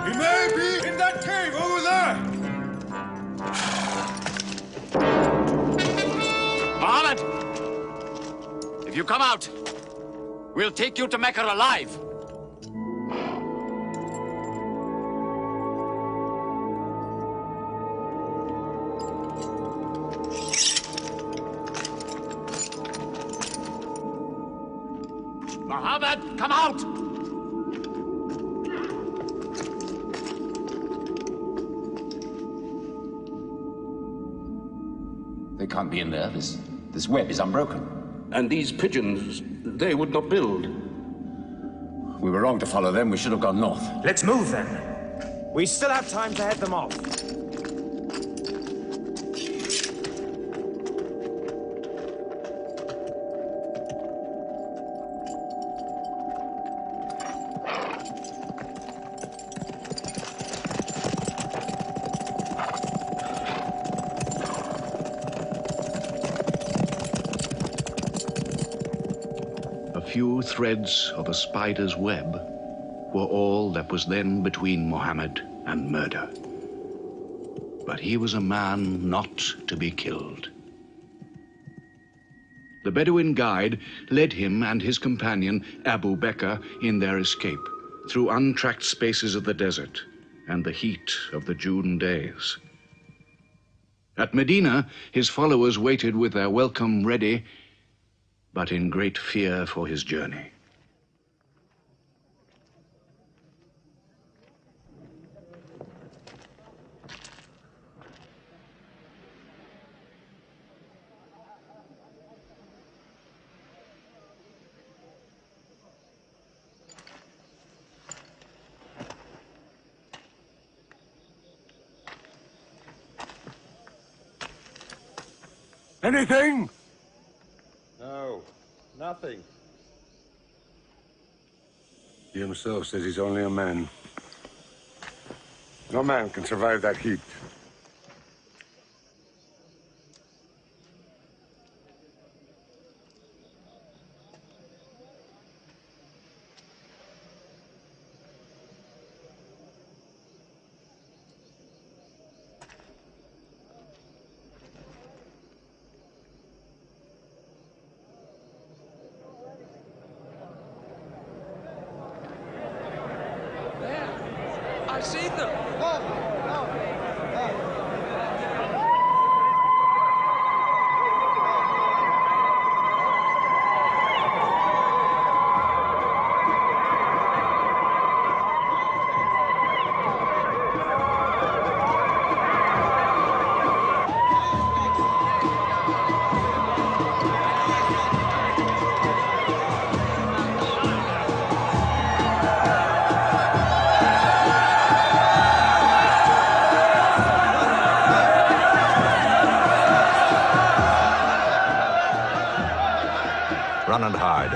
He may be in that cave over there. Muhammad! If you come out, we'll take you to Mecca alive. Muhammad, come out! They can't be in there. This web is unbroken. And these pigeons, they would not build. We were wrong to follow them. We should have gone north. Let's move then. We still have time to head them off. Few threads of a spider's web were all that was then between Mohammed and murder. But he was a man not to be killed. The Bedouin guide led him and his companion, Abu Bakr, in their escape through untracked spaces of the desert and the heat of the June days. At Medina, his followers waited with their welcome ready, but in great fear for his journey. Anything? No, nothing. He himself says he's only a man. No man can survive that heat. I see them. Run and hide.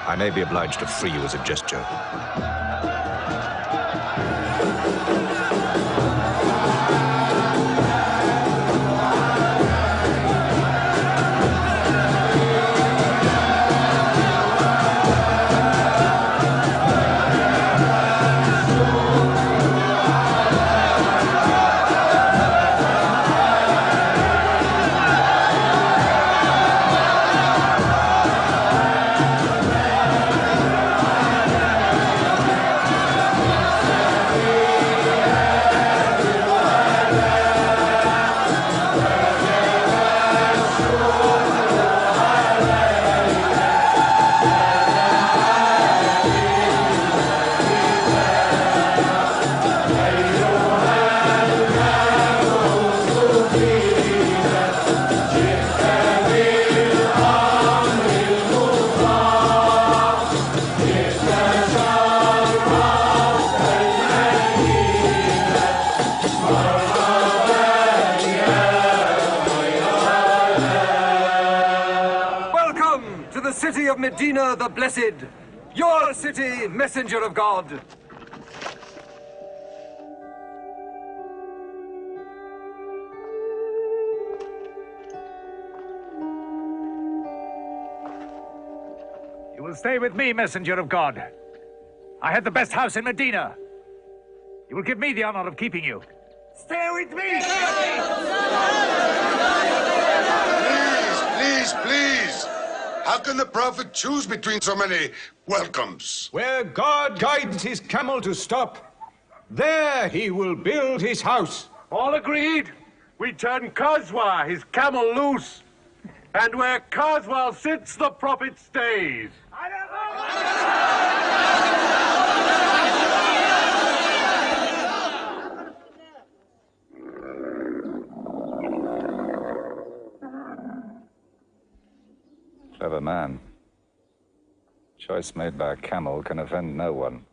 I may be obliged to free you as a gesture. City of Medina the Blessed, your city, messenger of God. You will stay with me, messenger of God. I had the best house in Medina. You will give me the honor of keeping you. Stay with me! Please! How can the Prophet choose between so many welcomes? Where God guides his camel to stop, there he will build his house. All agreed? We turn Khazwa, his camel, loose. And where Khazwa sits, the Prophet stays. Clever man. Choice made by a camel can offend no one.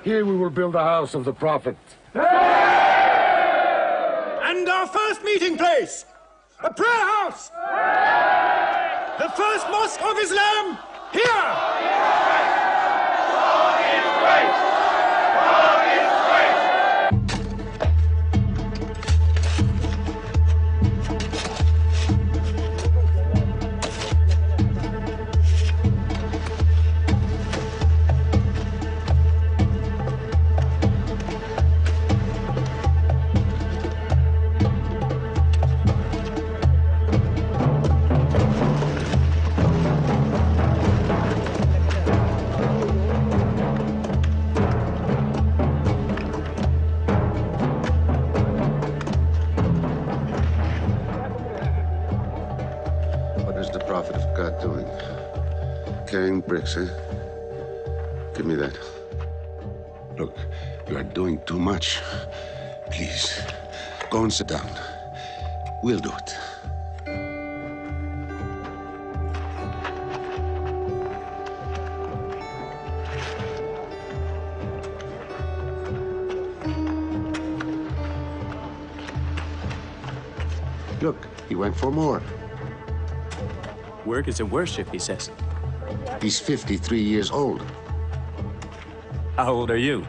Here we will build the house of the Prophet. And our first meeting place, a prayer house. The first mosque of Islam, here. God is great. God is great. Carrying bricks, eh? Give me that. Look, you are doing too much. Please, go and sit down. We'll do it. Look, he went for more. Work is a worship, he says. He's 53 years old. How old are you?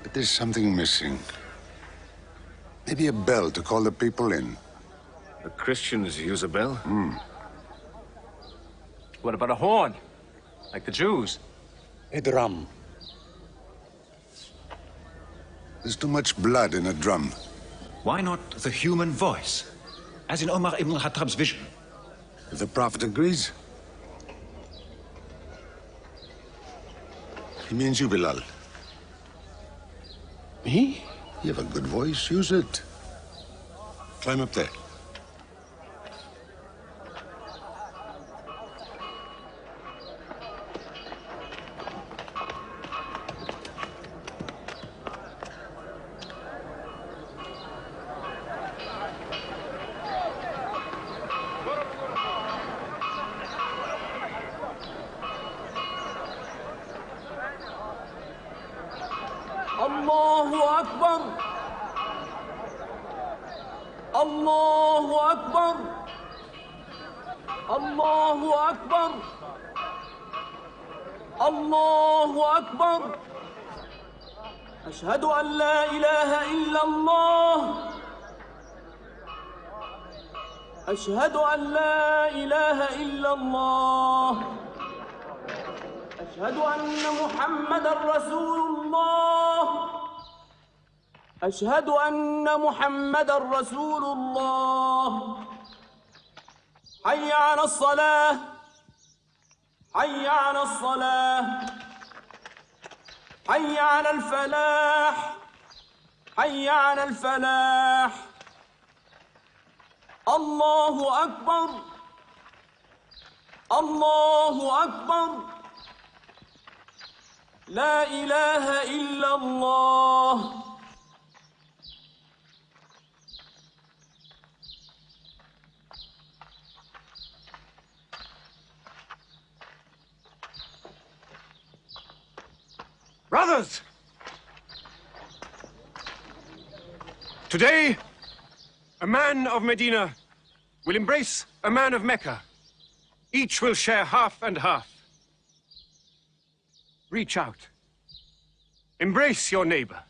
But there's something missing. Maybe a bell to call the people in. The Christians use a bell? What about a horn? Like the Jews? A drum. There's too much blood in a drum. Why not the human voice? As in Omar ibn al-Khattab's vision. If the Prophet agrees. He means you, Bilal. Me? You have a good voice. Use it. Climb up there. الله أكبر الله أكبر الله أكبر الله أكبر أشهد أن لا إله إلا الله أشهد أن لا إله إلا الله أشهد أن محمدًا رسول الله أشهد أن محمدًا رسول الله حي على الصلاة حي على الصلاة حي على الفلاح حي على الفلاح الله أكبر الله أكبر لا إله إلا الله Brothers! Today, a man of Medina will embrace a man of Mecca. Each will share half and half. Reach out. Embrace your neighbor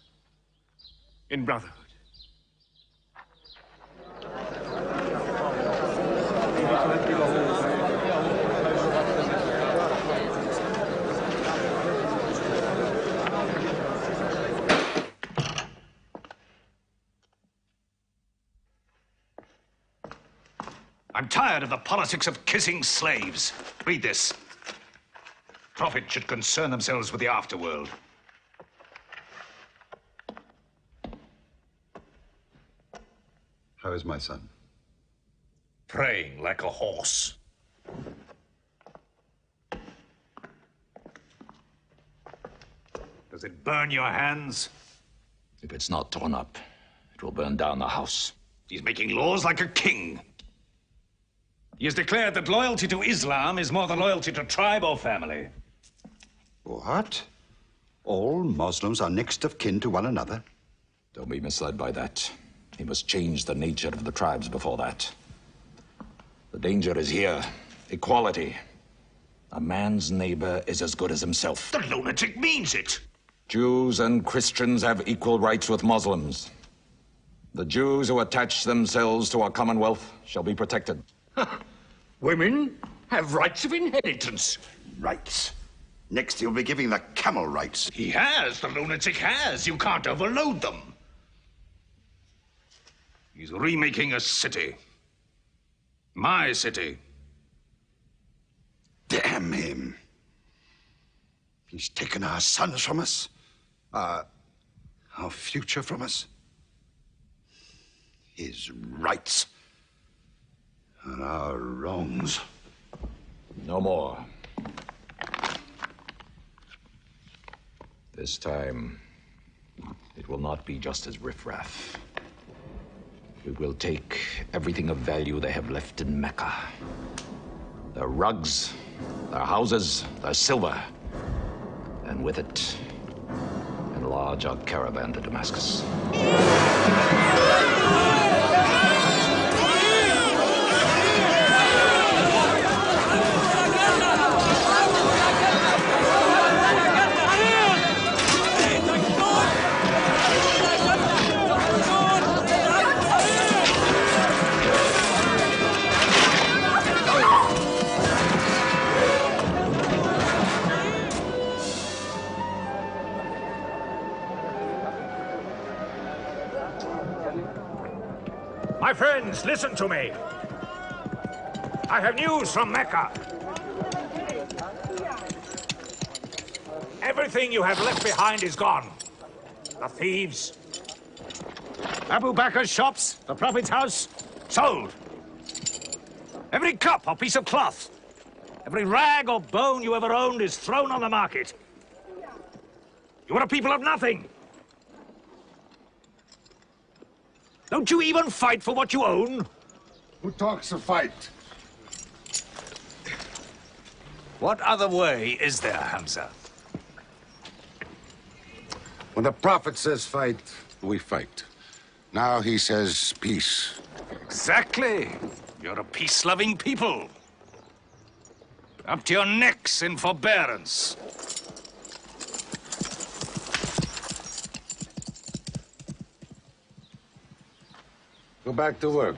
in brotherhood. I'm tired of the politics of kissing slaves. Read this. Prophets should concern themselves with the afterworld. How is my son? Praying like a horse. Does it burn your hands? If it's not torn up, it will burn down the house. He's making laws like a king. He has declared that loyalty to Islam is more than loyalty to tribe or family. What? All Muslims are next of kin to one another? Don't be misled by that. He must change the nature of the tribes before that. The danger is here. Equality. A man's neighbor is as good as himself. The lunatic means it. Jews and Christians have equal rights with Muslims. The Jews who attach themselves to our commonwealth shall be protected. Women have rights of inheritance. Rights? Next he'll be giving the camel rights. He has. The lunatic has. You can't overload them. He's remaking a city. My city. Damn him. He's taken our sons from us. Our future from us. His rights. And our wrongs. No more. This time, it will not be just as riffraff. We will take everything of value they have left in Mecca. Their rugs, their houses, their silver. And with it, enlarge our caravan to Damascus. My friends, listen to me. I have news from Mecca. Everything you have left behind is gone. The thieves, Abu Bakr's shops, the Prophet's house, sold. Every cup or piece of cloth, every rag or bone you ever owned is thrown on the market. You are a people of nothing. Don't you even fight for what you own? Who talks of fight? What other way is there, Hamza? When the Prophet says fight, we fight. Now he says peace. Exactly. You're a peace-loving people. Up to your necks in forbearance. Go back to work.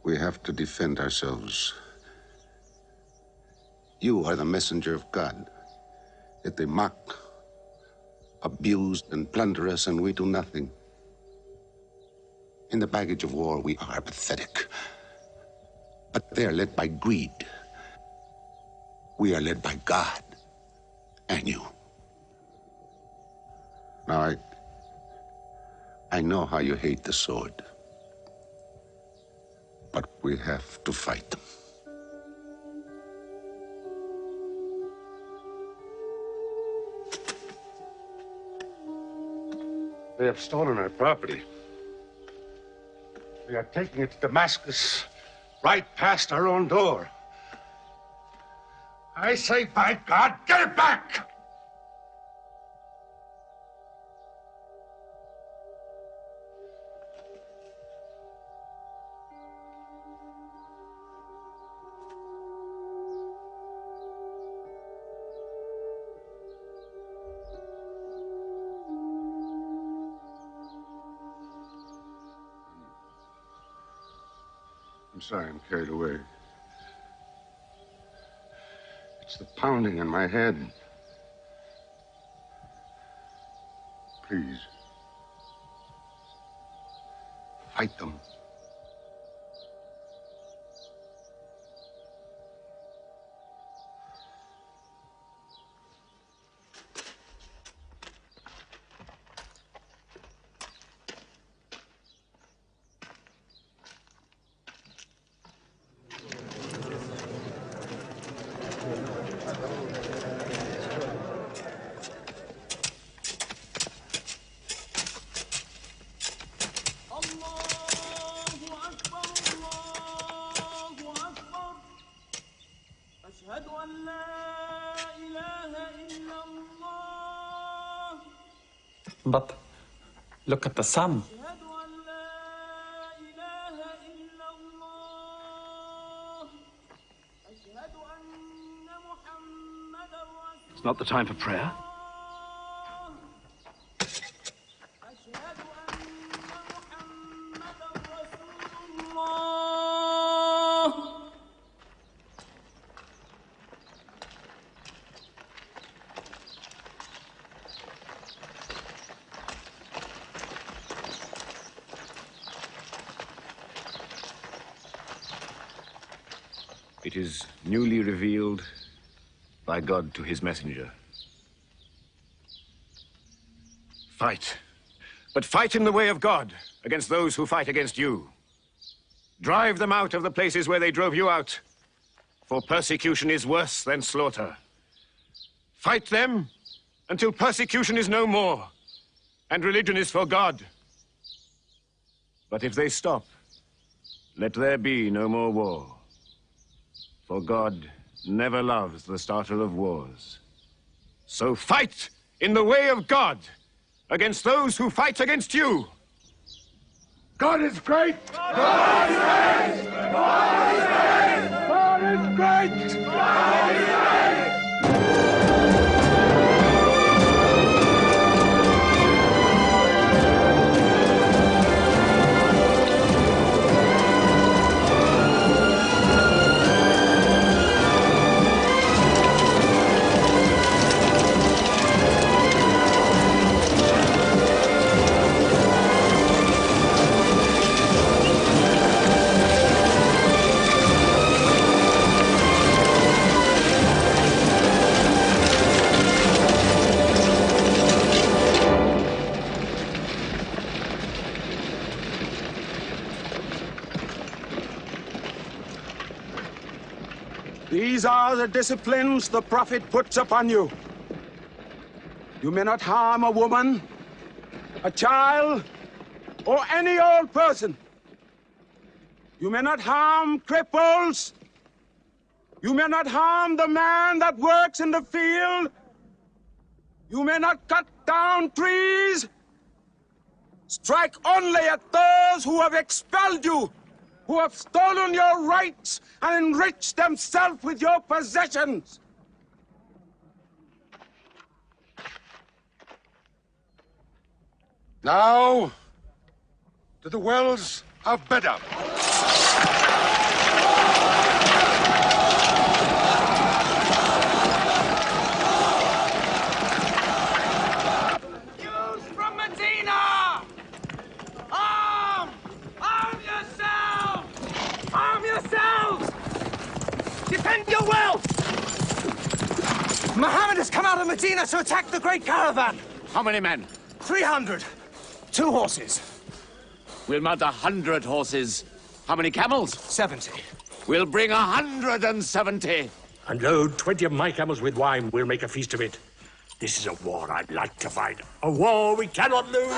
We have to defend ourselves. You are the messenger of God. Yet they mock, abuse, and plunder us, and we do nothing. In the baggage of war, we are pathetic. But they are led by greed. We are led by God and you. Now, I know how you hate the sword. But we have to fight them. They have stolen our property. We are taking it to Damascus, right past our own door. I say, by God, get it back! I'm sorry, I'm carried away. It's the pounding in my head. Please. Fight them. But look at the sun. It's not the time for prayer. It is newly revealed by God to his messenger. Fight. But fight in the way of God against those who fight against you. Drive them out of the places where they drove you out, for persecution is worse than slaughter. Fight them until persecution is no more and religion is for God. But if they stop, let there be no more war. For God never loves the starter of wars. So fight in the way of God against those who fight against you. God is great! God is great! God is great! God is great! God is great! These are the disciplines the prophet puts upon you. You may not harm a woman, a child, or any old person. You may not harm cripples. You may not harm the man that works in the field. You may not cut down trees. Strike only at those who have expelled you, who have stolen your rights and enriched themselves with your possessions. Now, to the wells of Bedar. Youths from Medina! Arm! Arm yourselves! Arm yourselves! Defend your wealth! Muhammad has come out of Medina to attack the great caravan. How many men? 300. 2 horses. We'll mount 100 horses. How many camels? 70. We'll bring 170. And load 20 of my camels with wine. We'll make a feast of it. This is a war I'd like to fight. A war we cannot lose.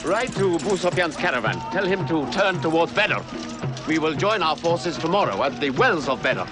Ride to Abu Sufyan's caravan. Tell him to turn towards Bedr. We will join our forces tomorrow at the wells of Bedr.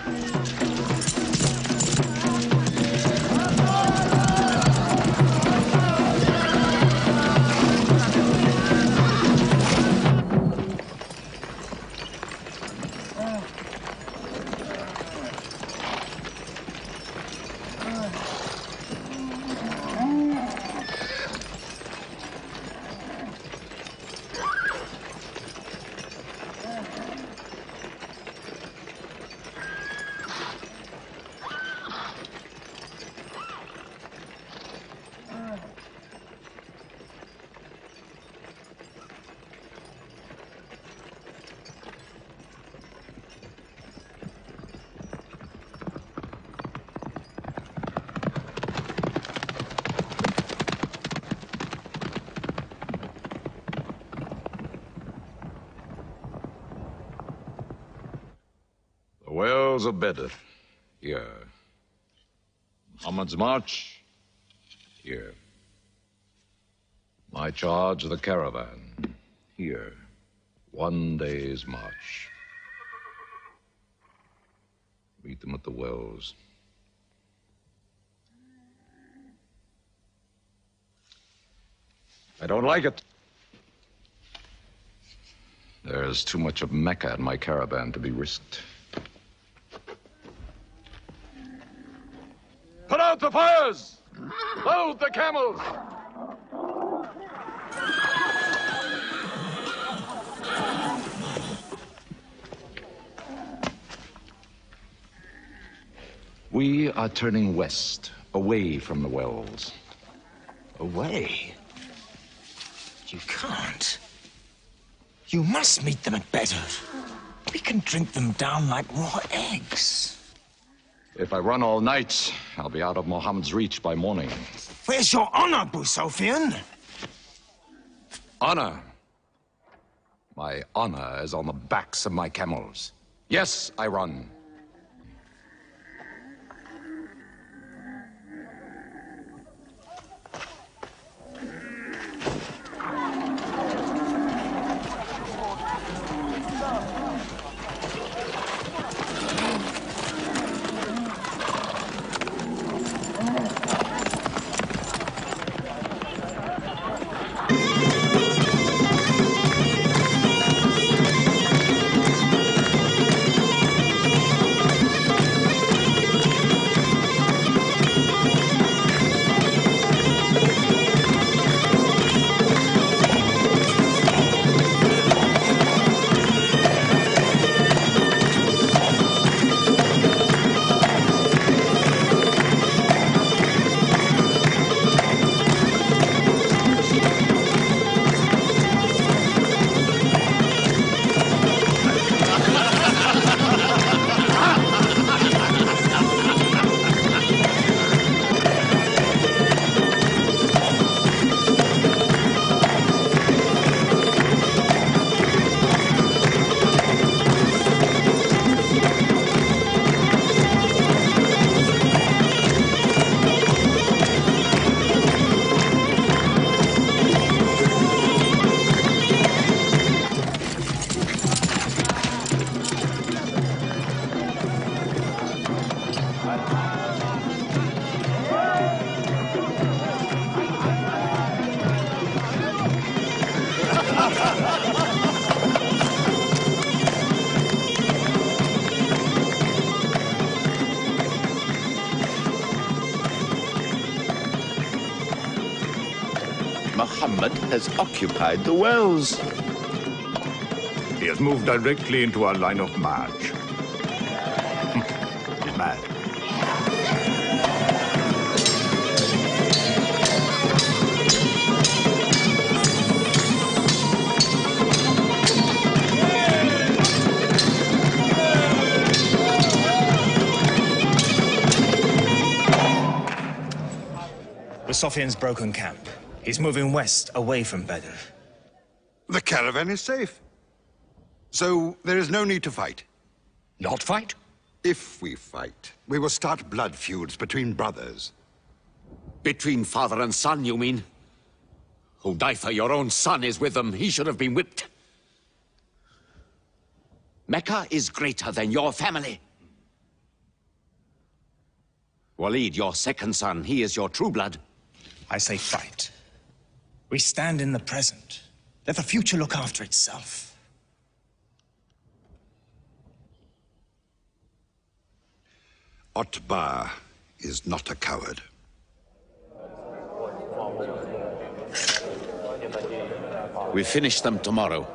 walls of Bedr. Here. Muhammad's march. Here. My charge of the caravan. Here. 1 day's march. Meet them at the wells. I don't like it. There's too much of Mecca in my caravan to be risked. Put out the fires! Load the camels! We are turning west, away from the wells. Away? You can't. You must meet them at Bedr. We can drink them down like raw eggs. If I run all night, I'll be out of Muhammad's reach by morning. Where's your honor, Abu Sufyan? Honor? My honor is on the backs of my camels. Yes, I run. Muhammad has occupied the wells. He has moved directly into our line of march. He's mad. Sufyan's broken camp. He's moving west, away from Bedr. The caravan is safe. So there is no need to fight. Not fight? If we fight, we will start blood feuds between brothers. Between father and son, you mean? Hudayfa, your own son, is with them. He should have been whipped. Mecca is greater than your family. Walid, your second son, he is your true blood. I say fight. We stand in the present. Let the future look after itself. Otbah is not a coward. We finish them tomorrow.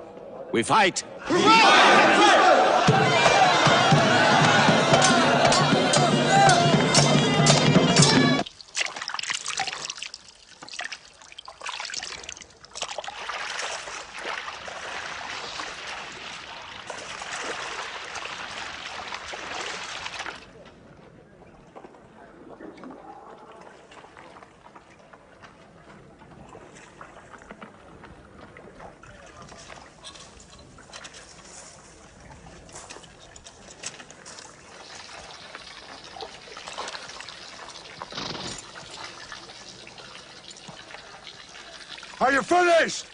We fight! Are you finished?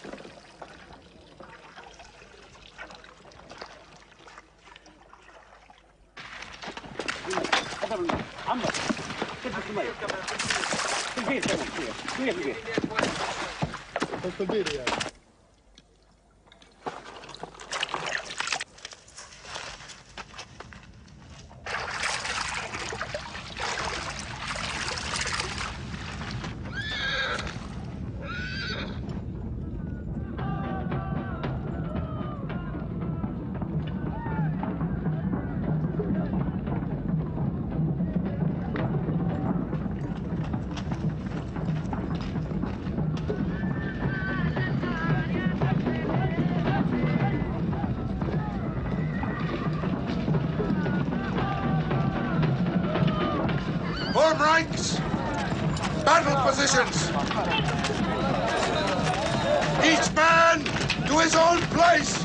Form ranks! Battle positions! Each man to his own place!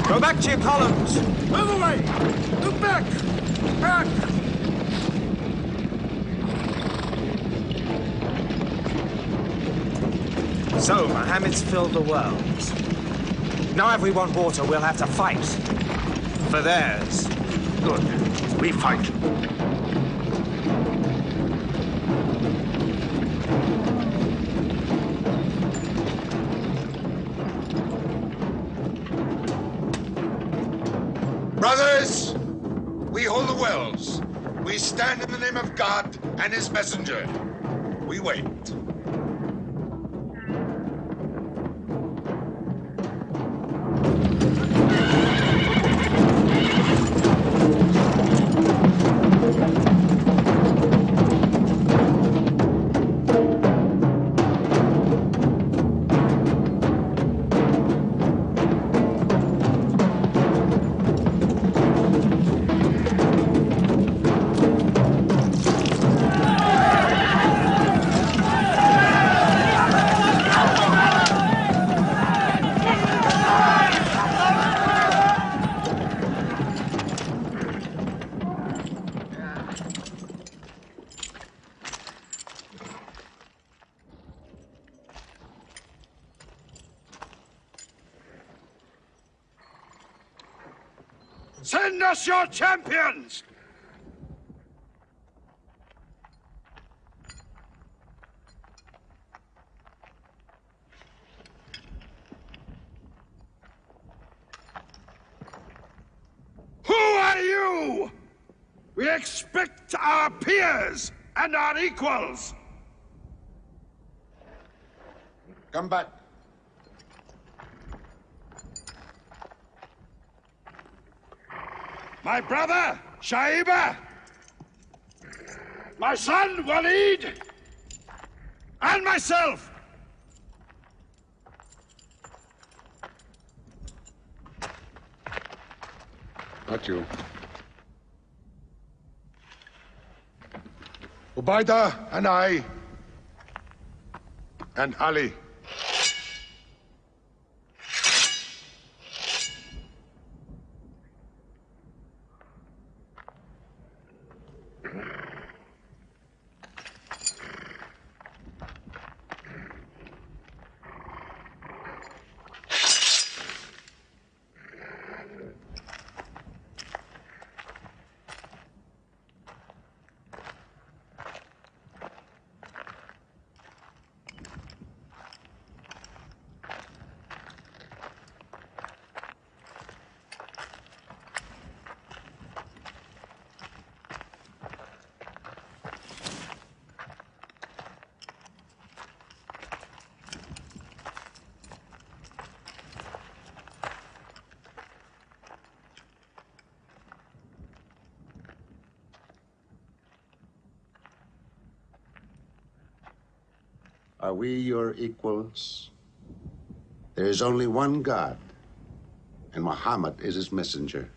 Go back to your columns! Move away! Move back! Back! So, Mohammed's filled the world. Now if we want water, we'll have to fight. For theirs. Good. We fight. Brothers, we hold the wells. We stand in the name of God and his messenger. We wait. Send us your champions! Who are you? We expect our peers and our equals. Come back. My brother, Shaiba. My son, Walid. And myself. Not you. Ubaidah and I. And Ali. Are we your equals? There is only one God, and Muhammad is his messenger.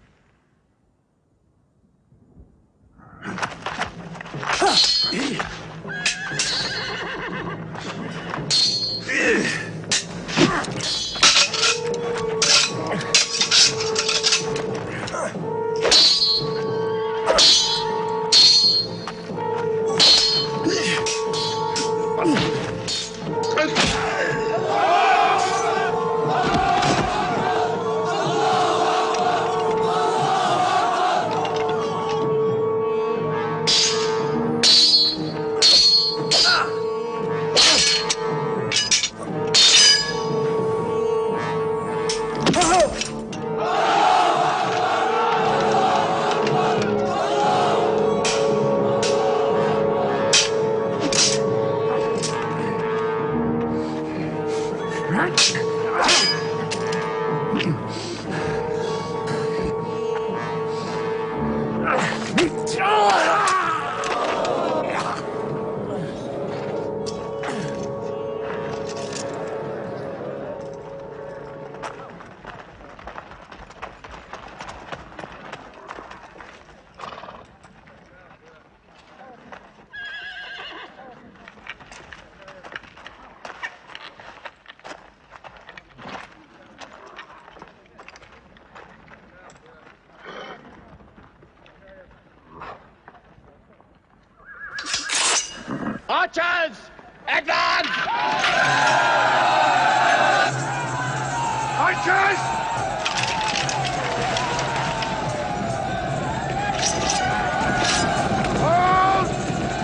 Archers! Advance! Archers! Hold!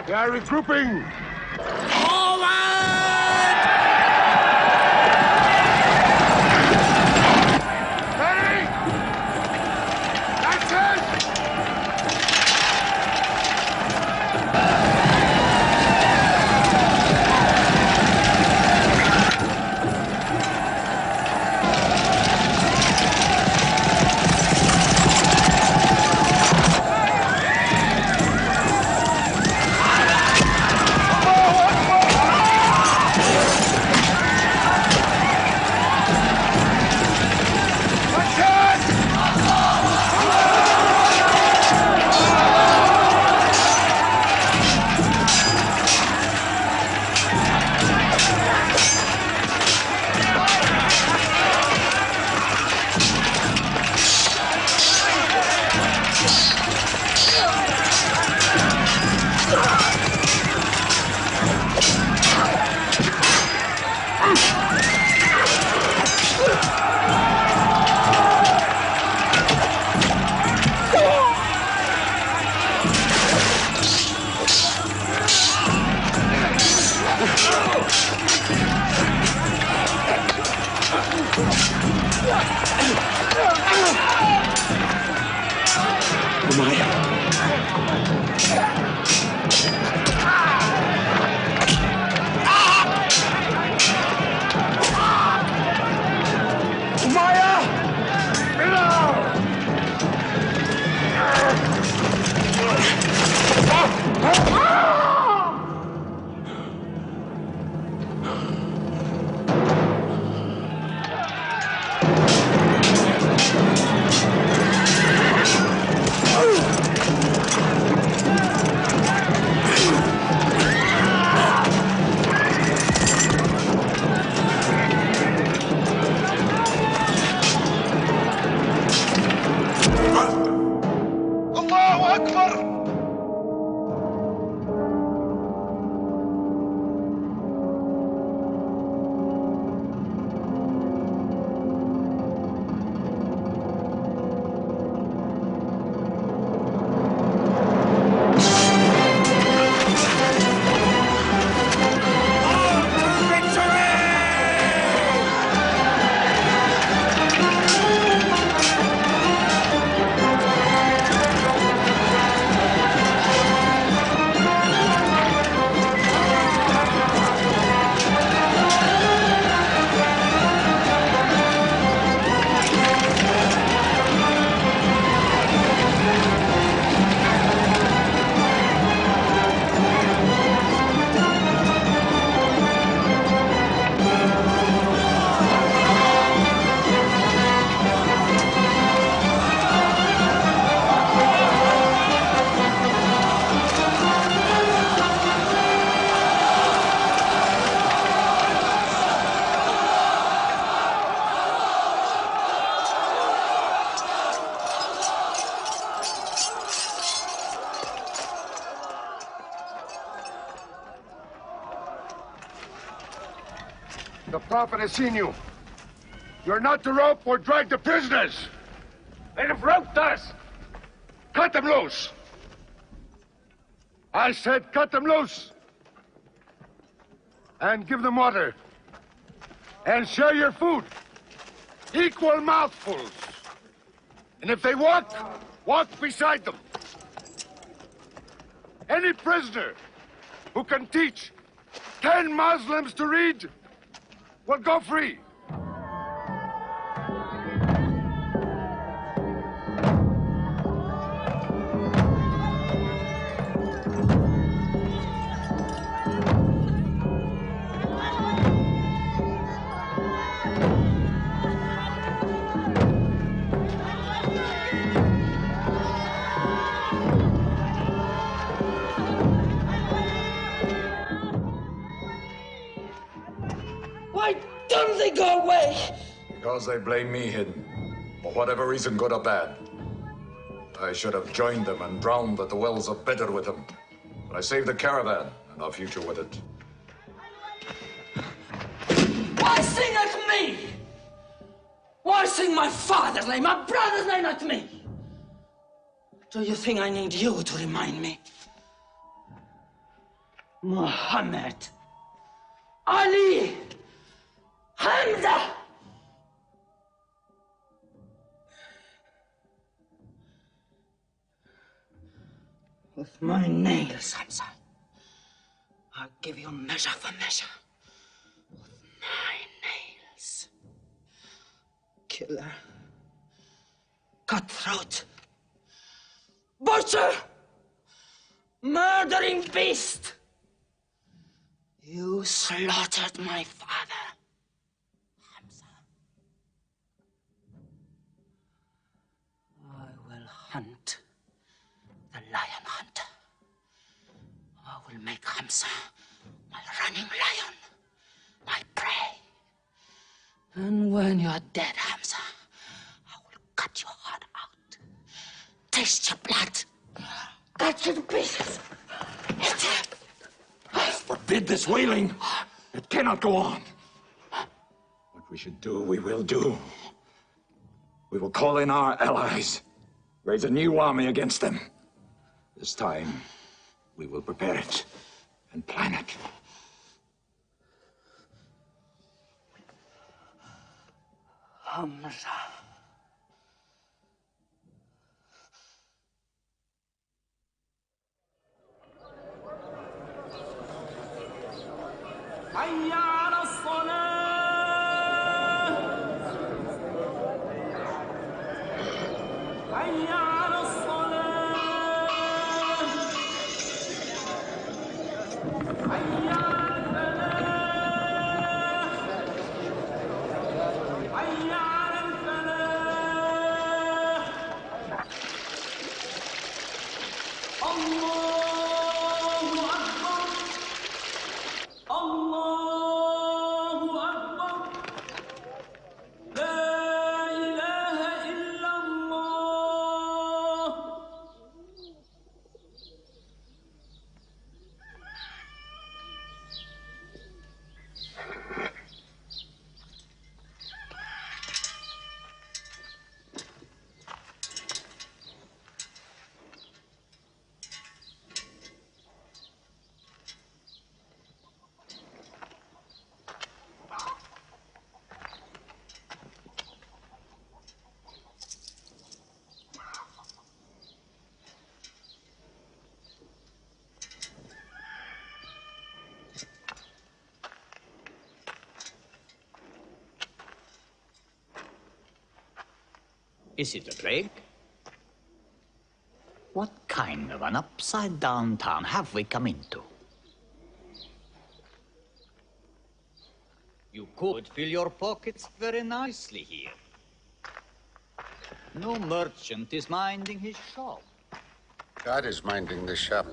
They are regrouping. Akbar! The Prophet has seen you. You're not to rope or drag the prisoners. They have roped us. Cut them loose. I said cut them loose. And give them water. And share your food. Equal mouthfuls. And if they walk, walk beside them. Any prisoner who can teach 10 Muslims to read will go free. Why don't they go away? Because they blame me, Hidden. For whatever reason, good or bad. I should have joined them and drowned at the wells of Badr with them. But I saved the caravan and our future with it. Why sing at me? Why sing my father's name, my brother's name at me? Do you think I need you to remind me? Muhammad, Ali, Hamza. With my nails, Hamza, I'll give you measure for measure. With my nails. Killer. Cutthroat. Butcher. Murdering beast. You slaughtered my father, Hamza. I will hunt the lion hunter. I will make Hamza my running lion, my prey. And when you are dead, Hamza, I will cut your heart out, taste your blood, cut you to pieces, eat it. Forbid this wailing. It cannot go on. What we should do, we will do. We will call in our allies, raise a new army against them. This time, we will prepare it and plan it. Hamza. حي على الصلاة حي على الصلاة حي على الفلاح حي على الفلاح الله أكبر الله أكبر لا إله إلا الله Is it a plague? What kind of an upside-down town have we come into? You could fill your pockets very nicely here. No merchant is minding his shop. God is minding the shop.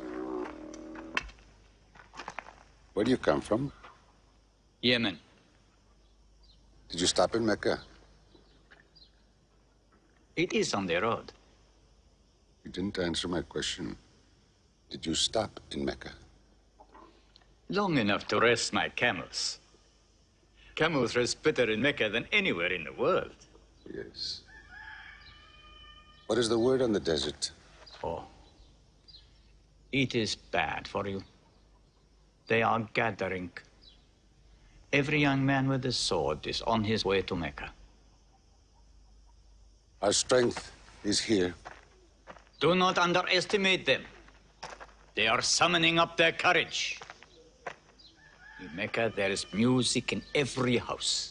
Where do you come from? Yemen. Did you stop in Mecca? It is on the road. You didn't answer my question. Did you stop in Mecca? Long enough to rest my camels. Camels rest better in Mecca than anywhere in the world. Yes. What is the word on the desert? Oh. It is bad for you. They are gathering. Every young man with a sword is on his way to Mecca. Our strength is here. Do not underestimate them. They are summoning up their courage. In Mecca, there is music in every house.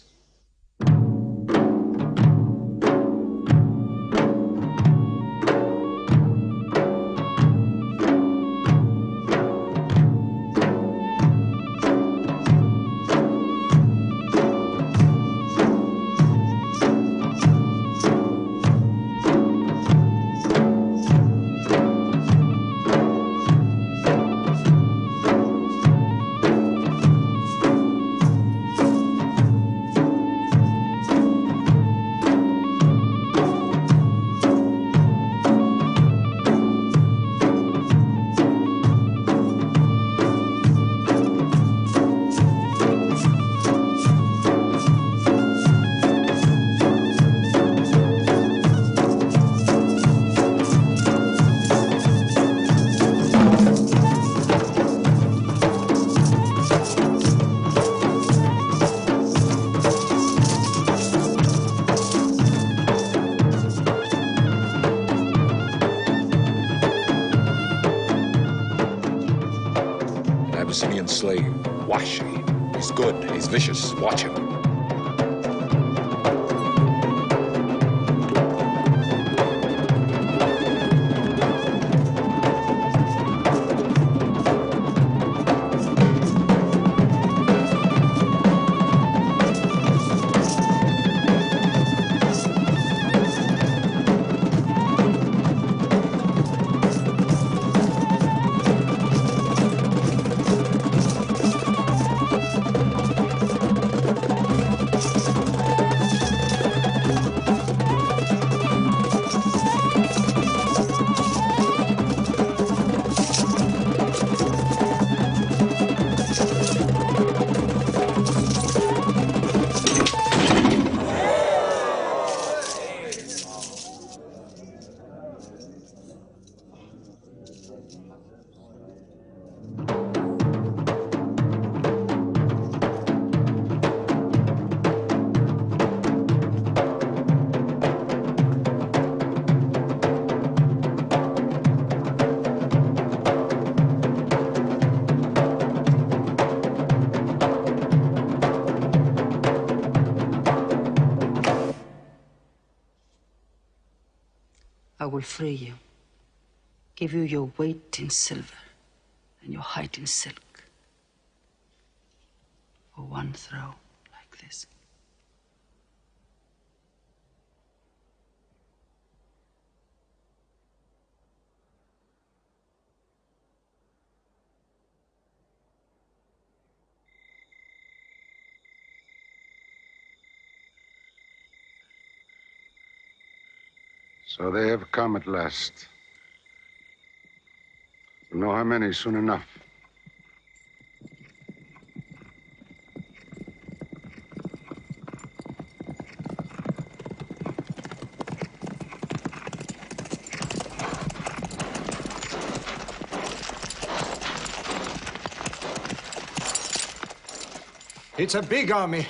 Abyssinian slave, Washi. He's good, he's vicious. Watch him. I will free you, give you your weight in silver and your height in silk for one throw like this. So they have come at last. We'll know how many soon enough. It's a big army.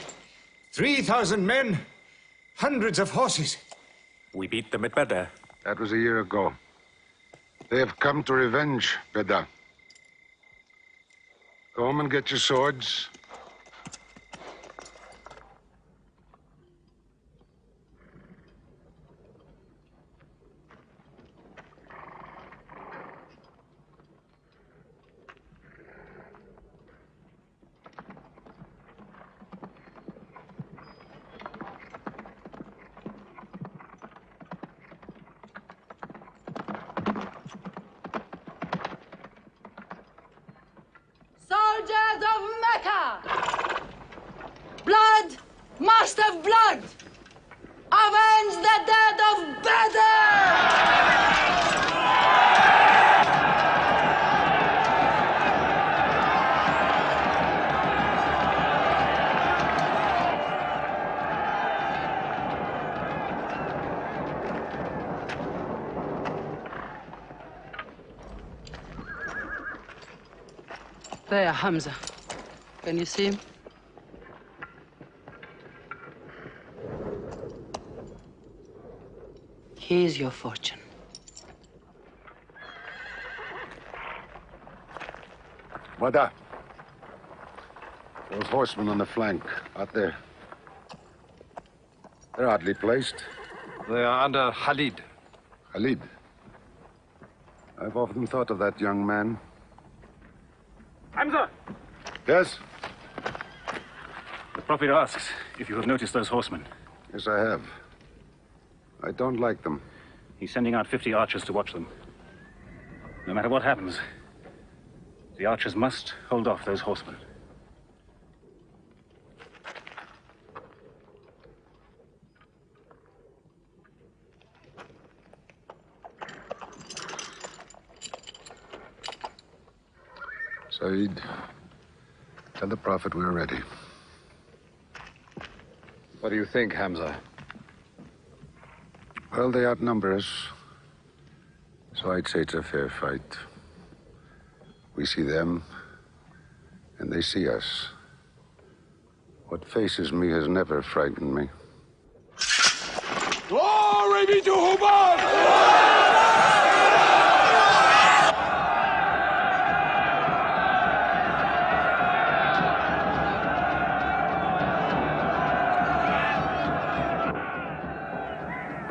3,000 men, hundreds of horses. We beat them at Badr. That was a year ago. They have come to revenge, Beda. Go home and get your swords. Bakr! Blood must have blood! Avenge the death of Badr! There, Hamza. Can you see him? Here's your fortune. Wada. Those horsemen on the flank, out there. They're oddly placed. They are under Khalid. Khalid? I've often thought of that young man. Hamza! Yes? The Prophet asks if you have noticed those horsemen. Yes, I have. I don't like them. He's sending out 50 archers to watch them. No matter what happens, the archers must hold off those horsemen. Saeed, tell the Prophet we're ready. What do you think, Hamza? Well, they outnumber us, so I'd say it's a fair fight. We see them, and they see us. What faces me has never frightened me. Glory be to Hubbard!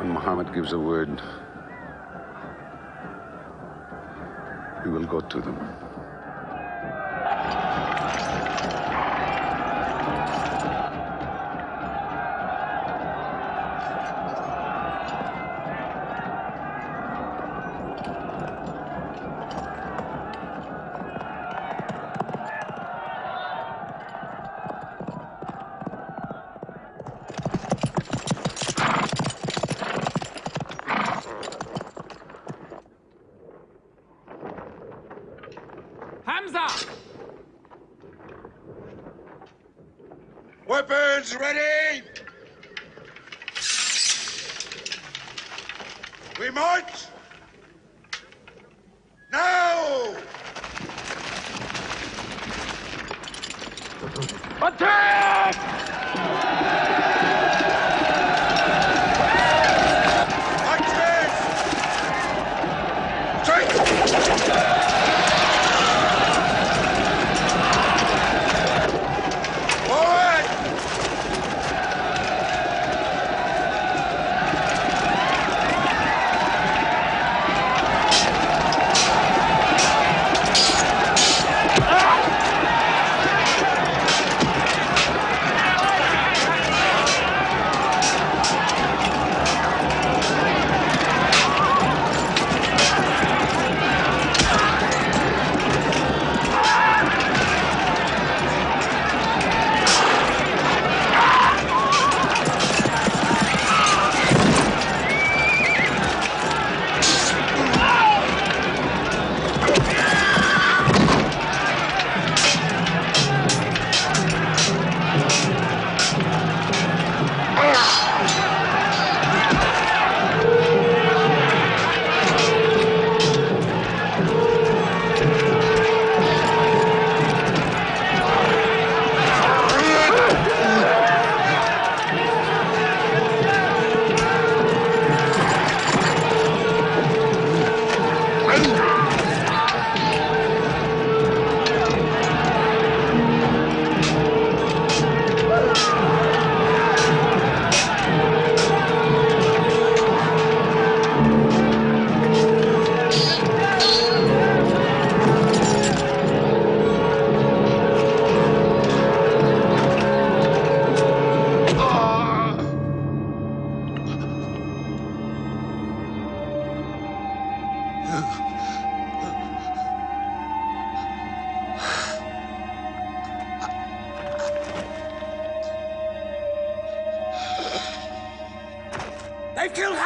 Muhammad gives a word, we will go to them. Weapons ready! We march! Now! Attack!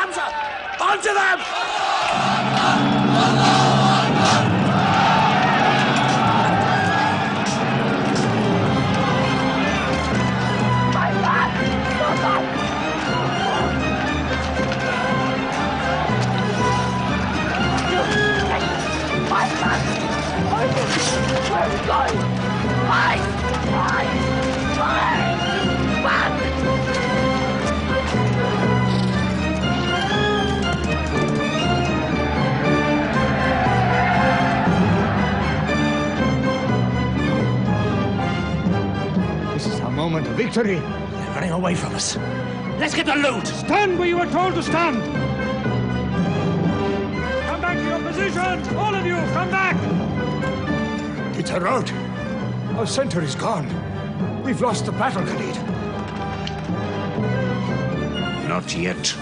Hamza! Onto them! This is our moment of victory. They're running away from us. Let's get the loot! Stand where you were told to stand! Come back to your positions! All of you, come back! It's a rout. Our center is gone. We've lost the battle, Khalid. Not yet.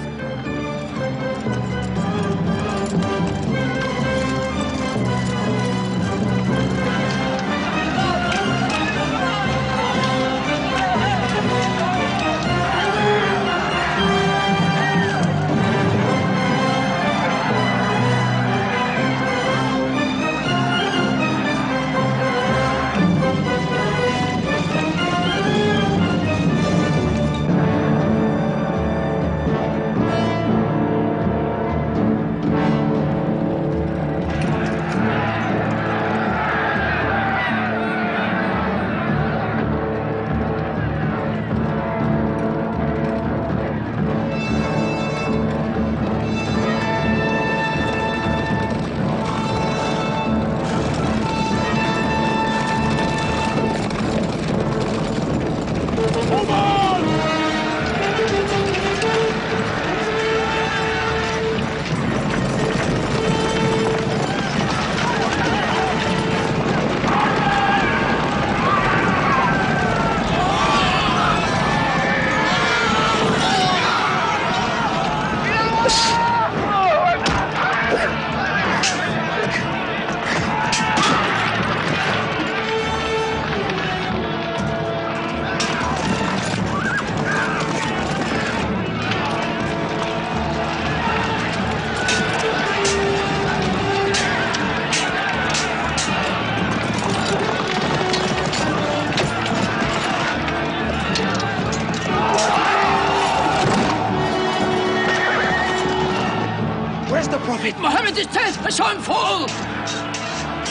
Mohammed is dead! I saw him fall!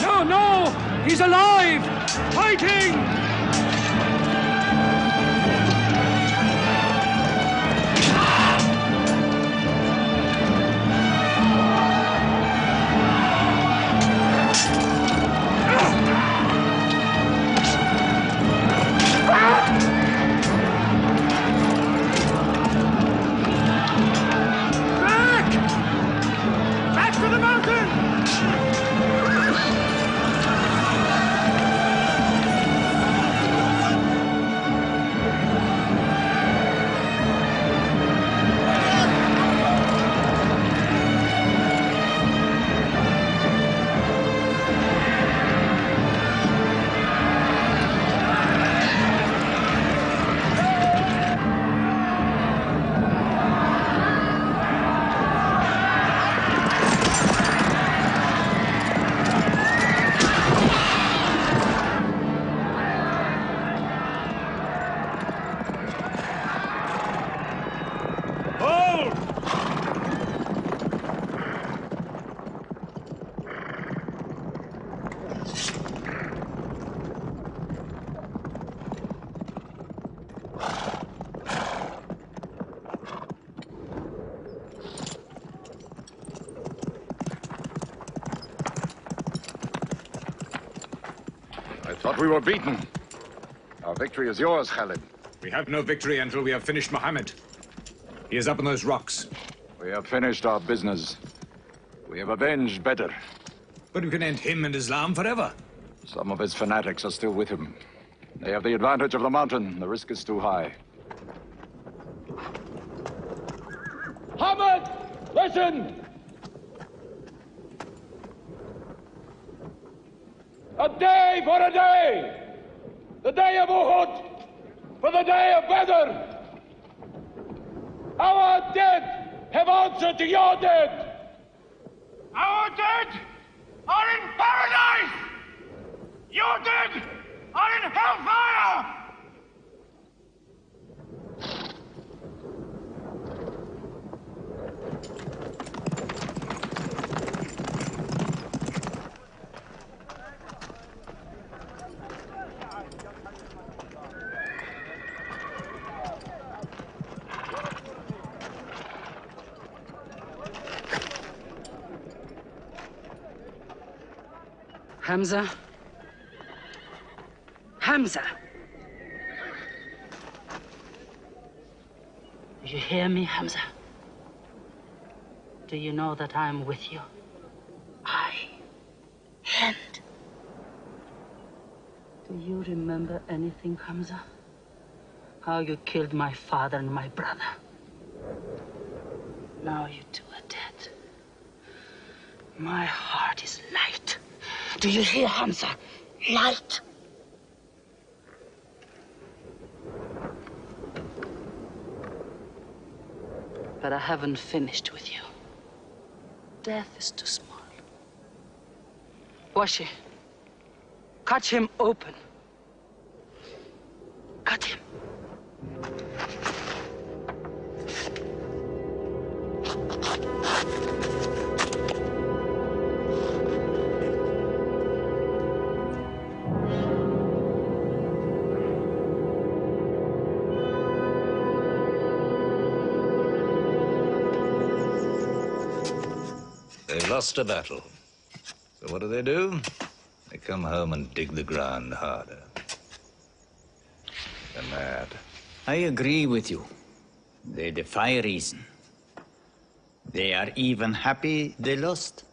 No, no! He's alive! Fighting! Thought we were beaten. Our victory is yours, Khalid. We have no victory until we have finished Mohammed. He is up on those rocks. We have finished our business. We have avenged Badr. But we can end him and Islam forever. Some of his fanatics are still with him. They have the advantage of the mountain. The risk is too high. Hamid, listen! A day for a day! The day of Uhud for the day of Badr! Our dead have answered to your dead. Our dead are in paradise! Your dead are in hellfire! Hamza? Hamza! Do you hear me, Hamza? Do you know that I'm with you? And do you remember anything, Hamza? How you killed my father and my brother? Now you two are dead. My heart is light. Do you hear, Hamza? Light. But I haven't finished with you. Death is too small. Washi, cut him open. Cut him. They've lost a battle. So what do? They come home and dig the ground harder. They're mad. I agree with you. They defy reason. They are even happy they lost.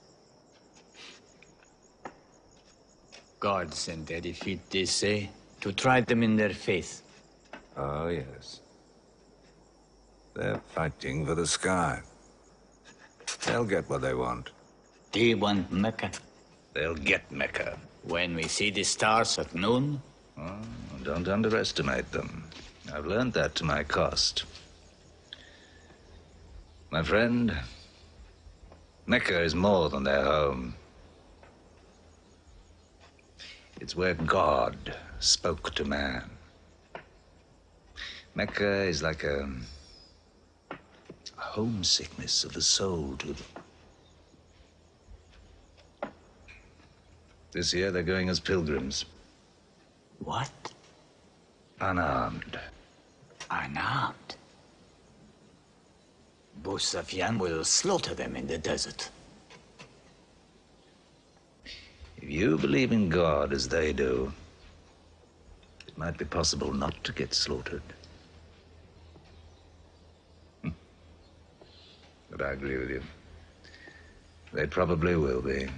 God sent their defeat, they say, to try them in their faith. Oh, yes. They're fighting for the sky. They'll get what they want. They want Mecca. They'll get Mecca. When we see the stars at noon? Oh, don't underestimate them. I've learned that to my cost. My friend, Mecca is more than their home. It's where God spoke to man. Mecca is like a homesickness of the soul to them. This year they're going as pilgrims. What? Unarmed. Unarmed? Abu Sufyan will slaughter them in the desert. If you believe in God as they do, it might be possible not to get slaughtered. But I agree with you. They probably will be.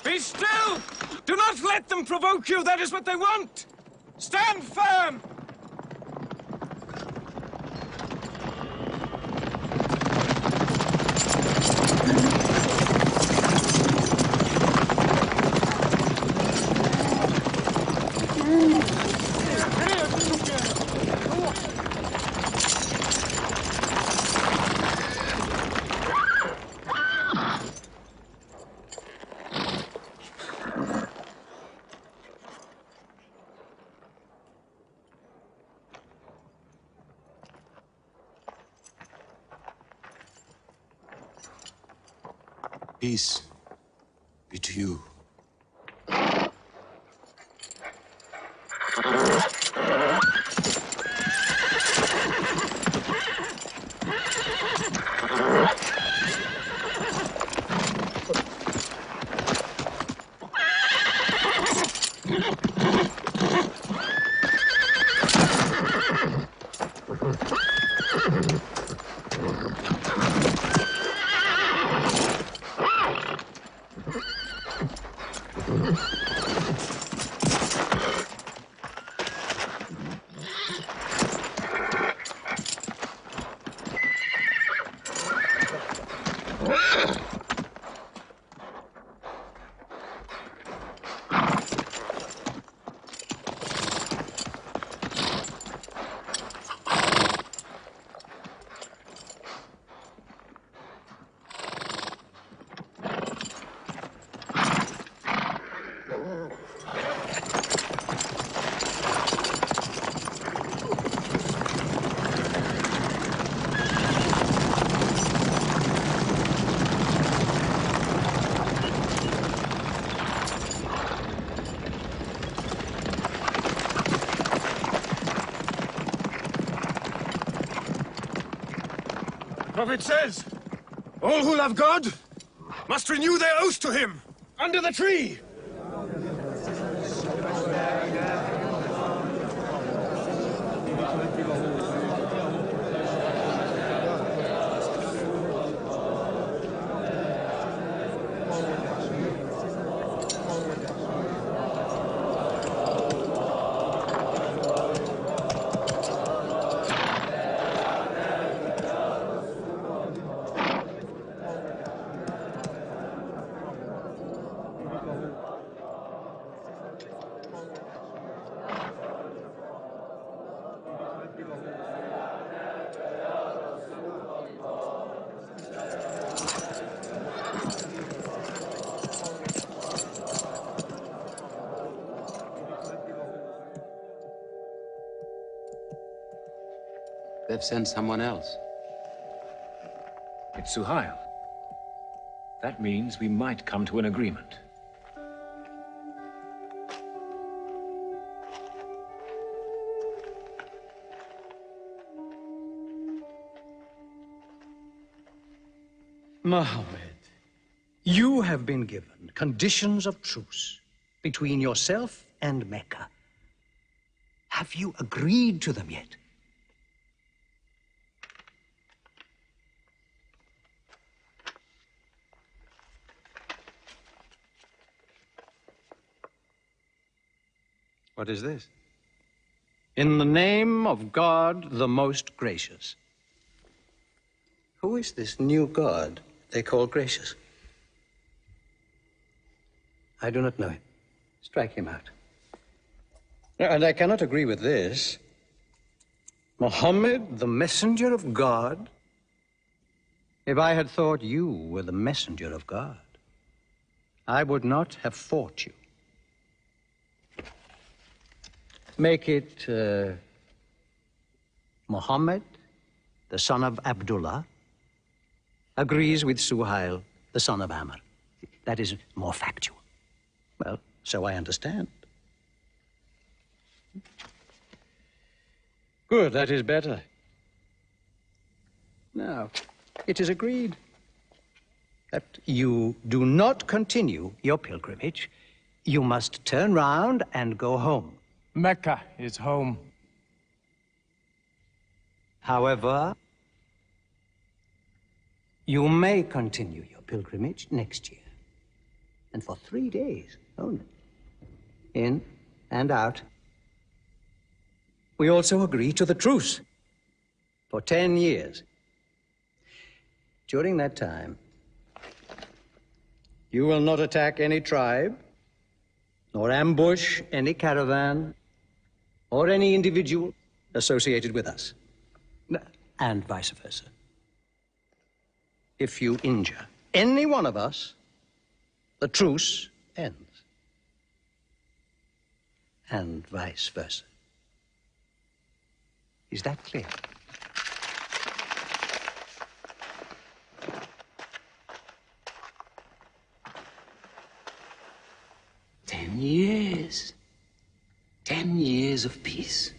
Be still! Do not let them provoke you. That is what they want. Stand firm! Peace be to you. The prophet says, all who love God must renew their oath to him under the tree. They've sent someone else. It's Suhail. That means we might come to an agreement. Mohammed, you have been given conditions of truce between yourself and Mecca. Have you agreed to them yet? What is this? In the name of God, the most gracious. Who is this new God they call gracious? I do not know him. Strike him out. And I cannot agree with this. Muhammad, the messenger of God? If I had thought you were the messenger of God, I would not have fought you. Make it Muhammad, the son of Abdullah, agrees with Suhail, the son of Amr. That is more factual. Well, so I understand. Good, that is better. Now, it is agreed. that you do not continue your pilgrimage. You must turn round and go home. Mecca is home. However, you may continue your pilgrimage next year. And for 3 days only. In and out. We also agree to the truce for 10 years. During that time, you will not attack any tribe, nor ambush any caravan, or any individual associated with us, and vice versa. If you injure any one of us, the truce ends, and vice versa. Is that clear? Years. 10 years of peace.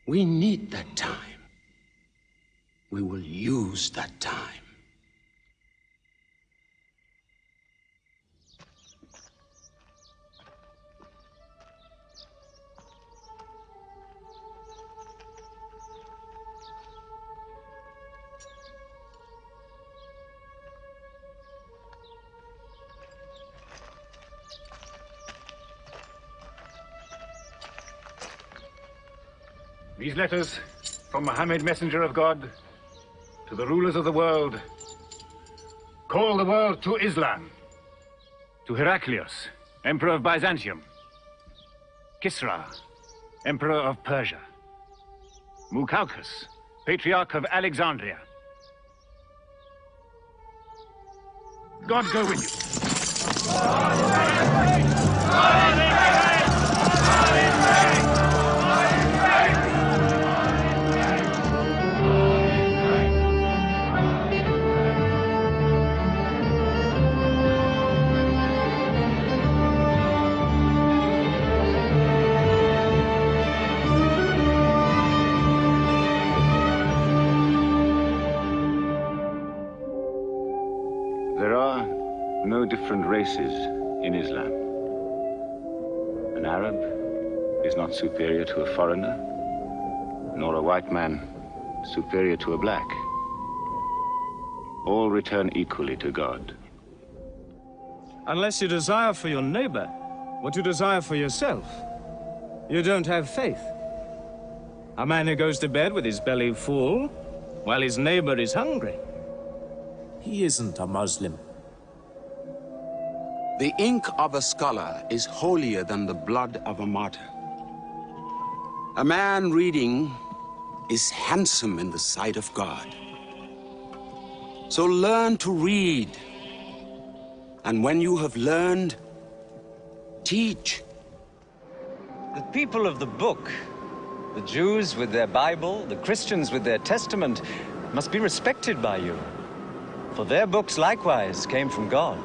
We need that time. We will use that time. These letters from Muhammad, messenger of God, to the rulers of the world, call the world to Islam. To Heraclius, Emperor of Byzantium. Kisra, Emperor of Persia. Mukaukos, Patriarch of Alexandria. God go with you. There are no different races in Islam. An Arab is not superior to a foreigner, nor a white man superior to a black. All return equally to God. Unless you desire for your neighbor what you desire for yourself, you don't have faith. A man who goes to bed with his belly full, while his neighbor is hungry. He isn't a Muslim. The ink of a scholar is holier than the blood of a martyr. A man reading is handsome in the sight of God. So learn to read. And when you have learned, teach. The people of the book, the Jews with their Bible, the Christians with their Testament, must be respected by you. For their books likewise came from God.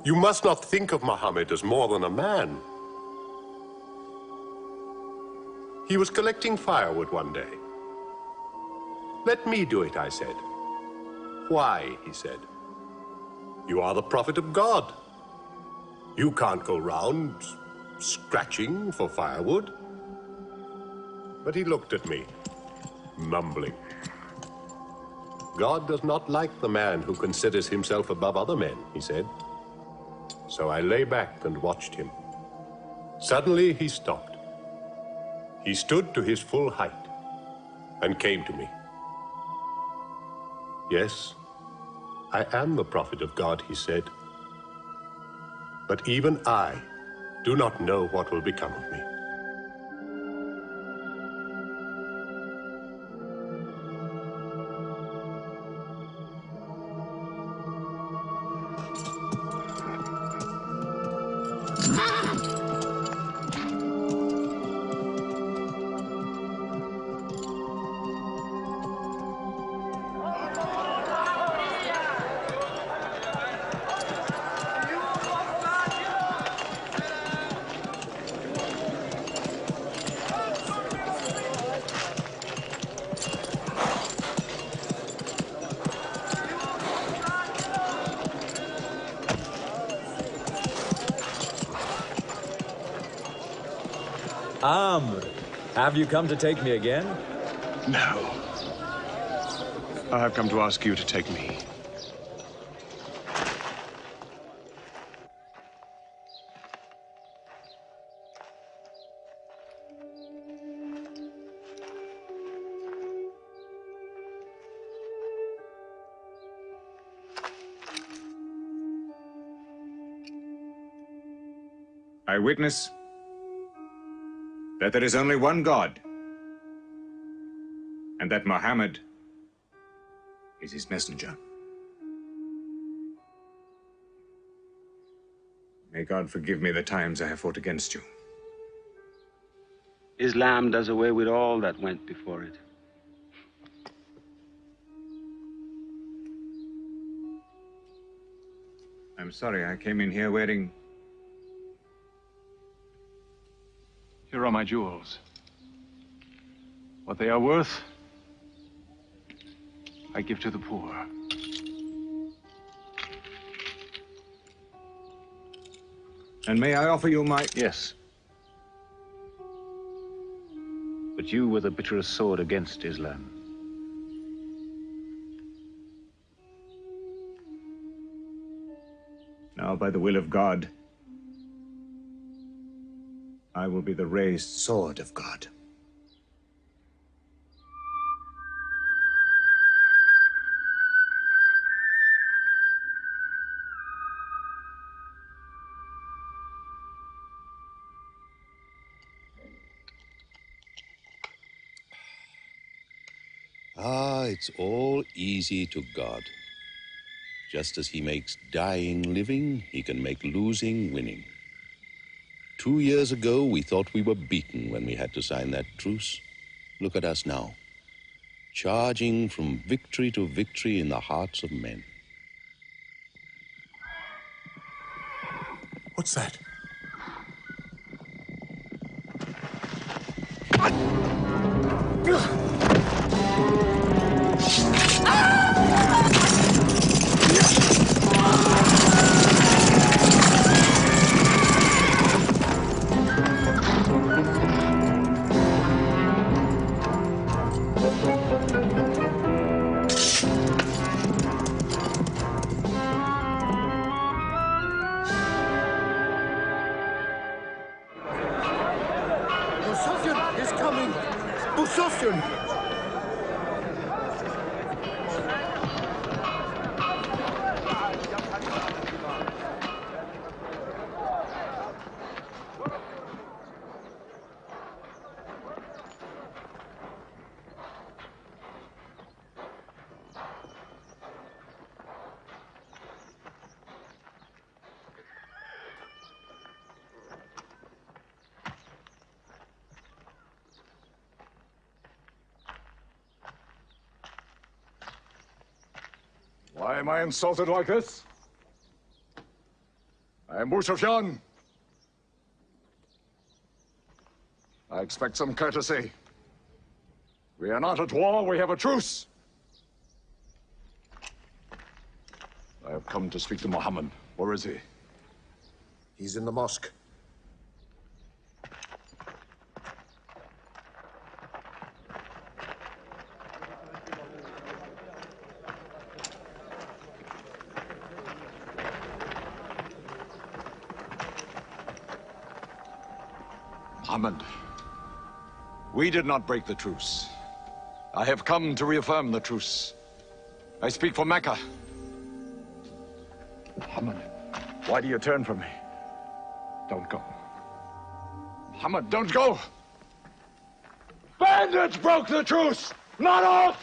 You must not think of Muhammad as more than a man. He was collecting firewood one day. Let me do it, I said. Why, he said. You are the prophet of God. You can't go round scratching for firewood. But he looked at me, mumbling. God does not like the man who considers himself above other men, he said. So I lay back and watched him. Suddenly he stopped. He stood to his full height and came to me. Yes, I am the prophet of God, he said. But even I do not know what will become of me. Have you come to take me again? No. I have come to ask you to take me. I witness that there is only one God, and that Muhammad is his messenger. May God forgive me the times I have fought against you. Islam does away with all that went before it. I'm sorry, I came in here wearing... Here are my jewels. What they are worth, I give to the poor. And may I offer you my... Yes. But you were the bitterest sword against Islam. Now, by the will of God, I will be the raised sword of God. It's all easy to God. Just as he makes dying living, he can make losing winning. 2 years ago, we thought we were beaten when we had to sign that truce. Look at us now, charging from victory to victory in the hearts of men. What's that? Sufyan is coming! Bu Sufyan! Why am I insulted like this? I am Abu Sufyan. I expect some courtesy. We are not at war, we have a truce. I have come to speak to Muhammad. Where is he? He's in the mosque. Muhammad, we did not break the truce. I have come to reaffirm the truce. I speak for Mecca. Muhammad, why do you turn from me? Don't go. Muhammad, don't go! Bandits broke the truce, not us!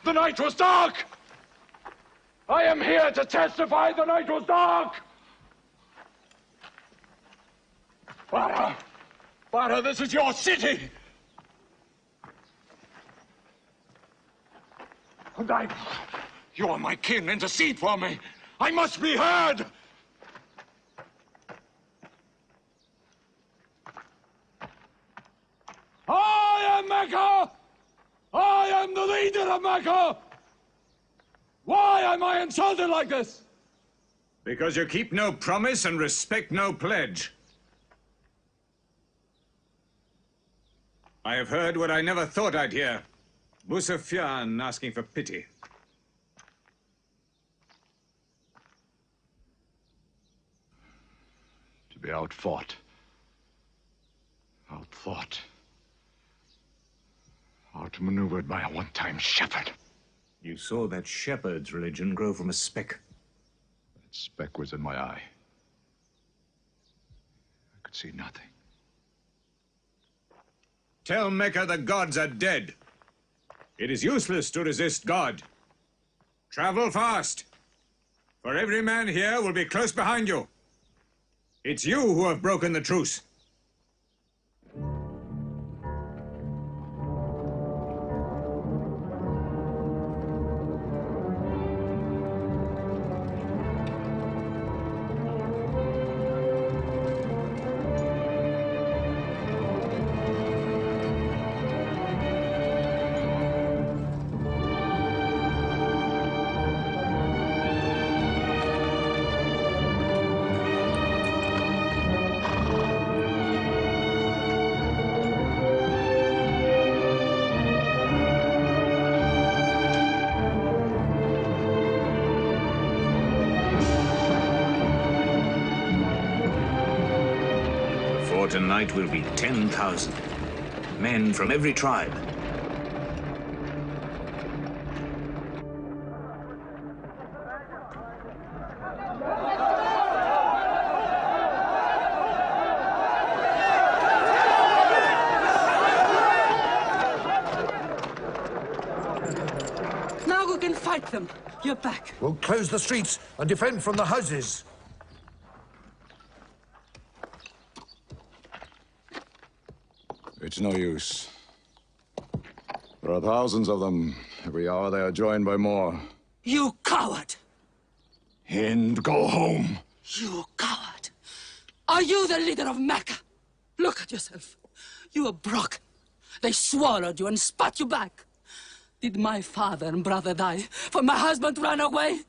The night was dark! I am here to testify the night was dark! Farah, this is your city! And you are my kin, intercede for me! I must be heard! I am Mecca! I am the leader of Mecca! Why am I insulted like this? Because you keep no promise and respect no pledge. I have heard what I never thought I'd hear. Abu Sufyan asking for pity. To be outfought, outthought, outmaneuvered by a one-time shepherd. You saw that shepherd's religion grow from a speck. That speck was in my eye. I could see nothing. Tell Mecca the gods are dead. It is useless to resist God. Travel fast, for every man here will be close behind you. It's you who have broken the truce. Tonight will be 10,000 men from every tribe. Now we can fight them. You're back. We'll close the streets and defend from the houses. It's no use. There are thousands of them. Every hour they are joined by more. You coward! Hind, go home. You coward! Are you the leader of Mecca? Look at yourself. You are broken. They swallowed you and spat you back. Did my father and brother die? For my husband ran away?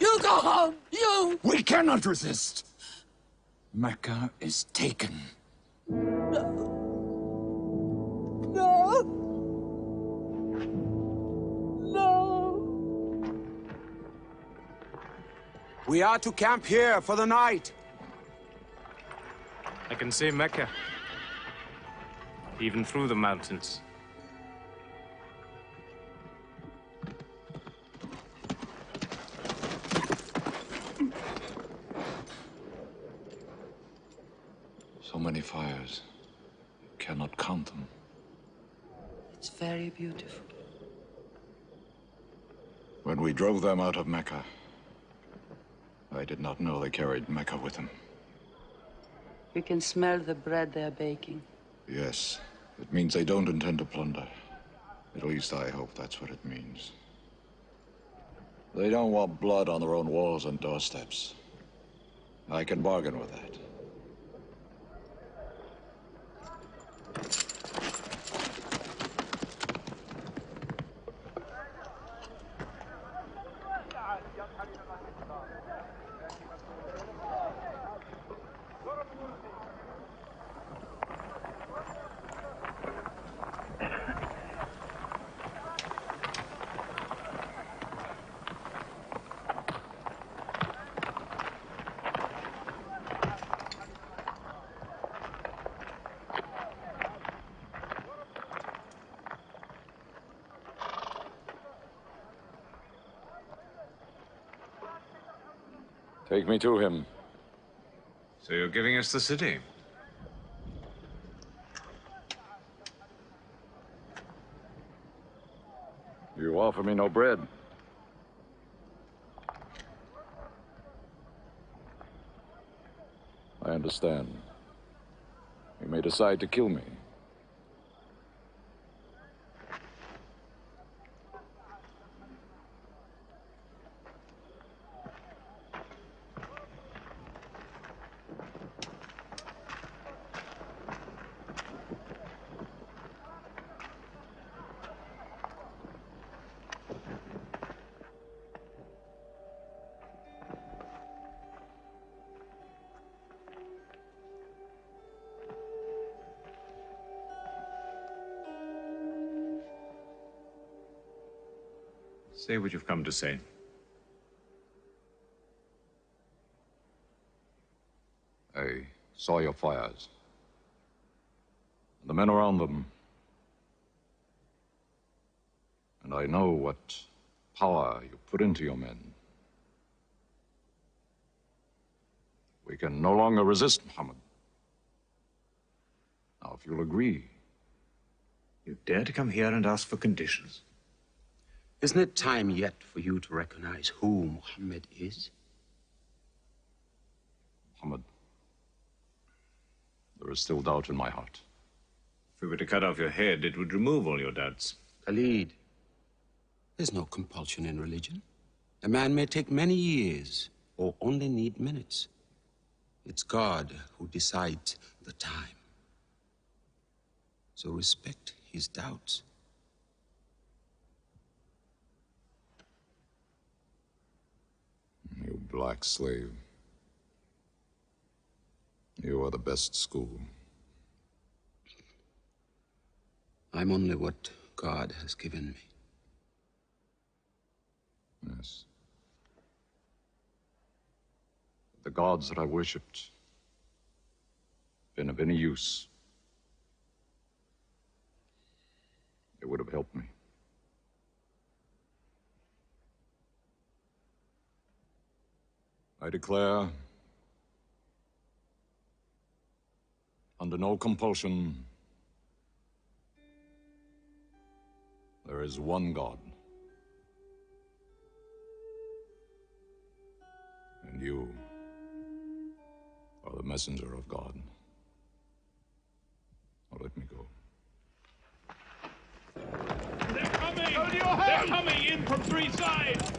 You go home! You! We cannot resist. Mecca is taken. No! No! We are to camp here for the night. I can see Mecca, even through the mountains. So many fires. You cannot count them. It's very beautiful. When we drove them out of Mecca, I did not know they carried Mecca with them. We can smell the bread they're baking. Yes, it means they don't intend to plunder. At least I hope that's what it means. They don't want blood on their own walls and doorsteps. I can bargain with that. Take me to him. So you're giving us the city? You offer me no bread. I understand. You may decide to kill me. Say what you've come to say. I saw your fires. The men around them. And I know what power you put into your men. We can no longer resist Muhammad. Now, if you'll agree. You dare to come here and ask for conditions? Isn't it time yet for you to recognize who Muhammad is? Muhammad, there is still doubt in my heart. If we were to cut off your head, it would remove all your doubts. Khalid, there's no compulsion in religion. A man may take many years or only need minutes. It's God who decides the time. So respect his doubts. You black slave. You are the best school. I'm only what God has given me. Yes. The gods that I worshipped been of any use. It would have helped me. I declare, under no compulsion, there is one God. And you are the messenger of God. Now let me go. They're coming! They're coming in from three sides!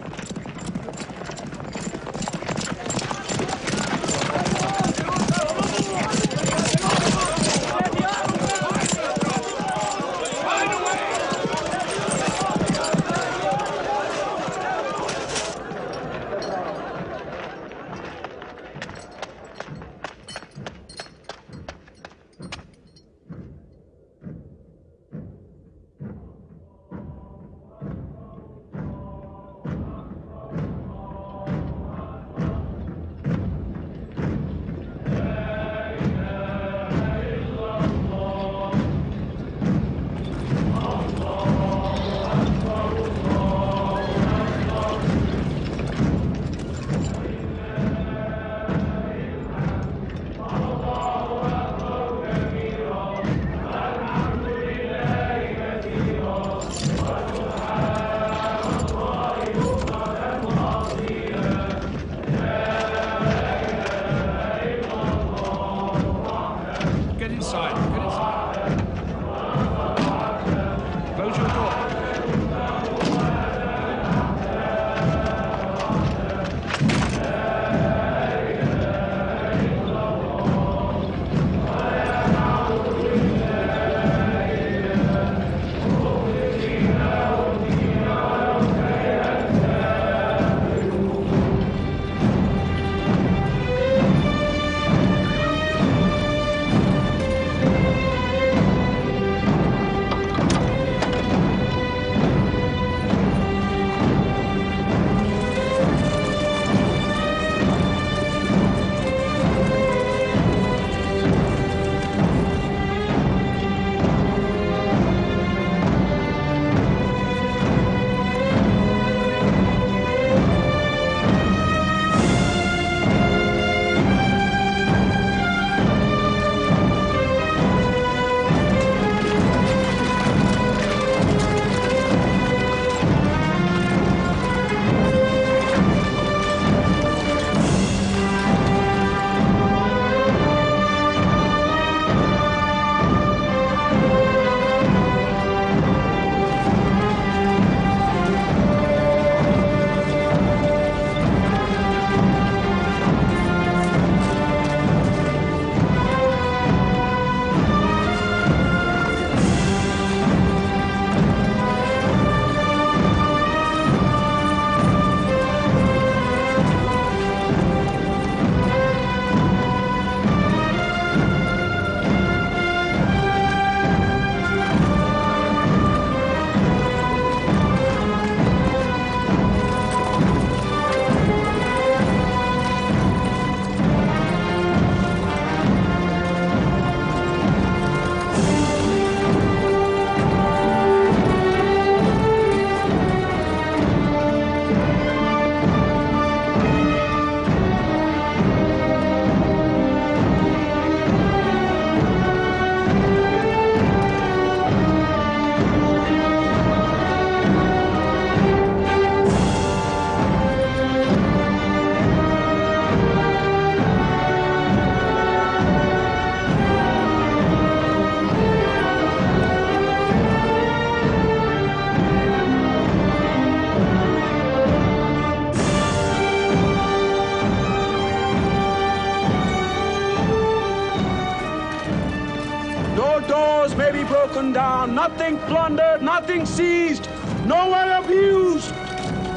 burned down, nothing plundered, nothing seized, no one abused.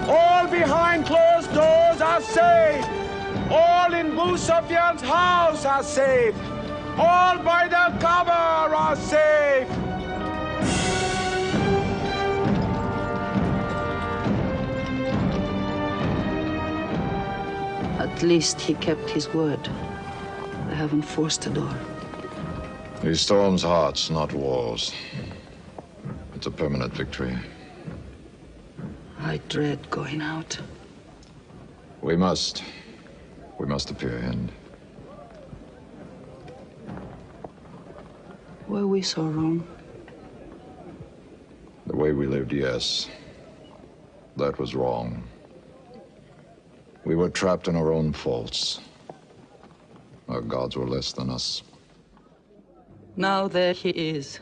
All behind closed doors are safe. All in Abu Sufyan's house are safe. All by the Kaaba are safe. At least he kept his word. I haven't forced the door. He storms hearts, not walls. It's a permanent victory. I dread going out. We must. We must appear and Were we so wrong? the way we lived, yes. That was wrong. We were trapped in our own faults. Our gods were less than us. Now there he is,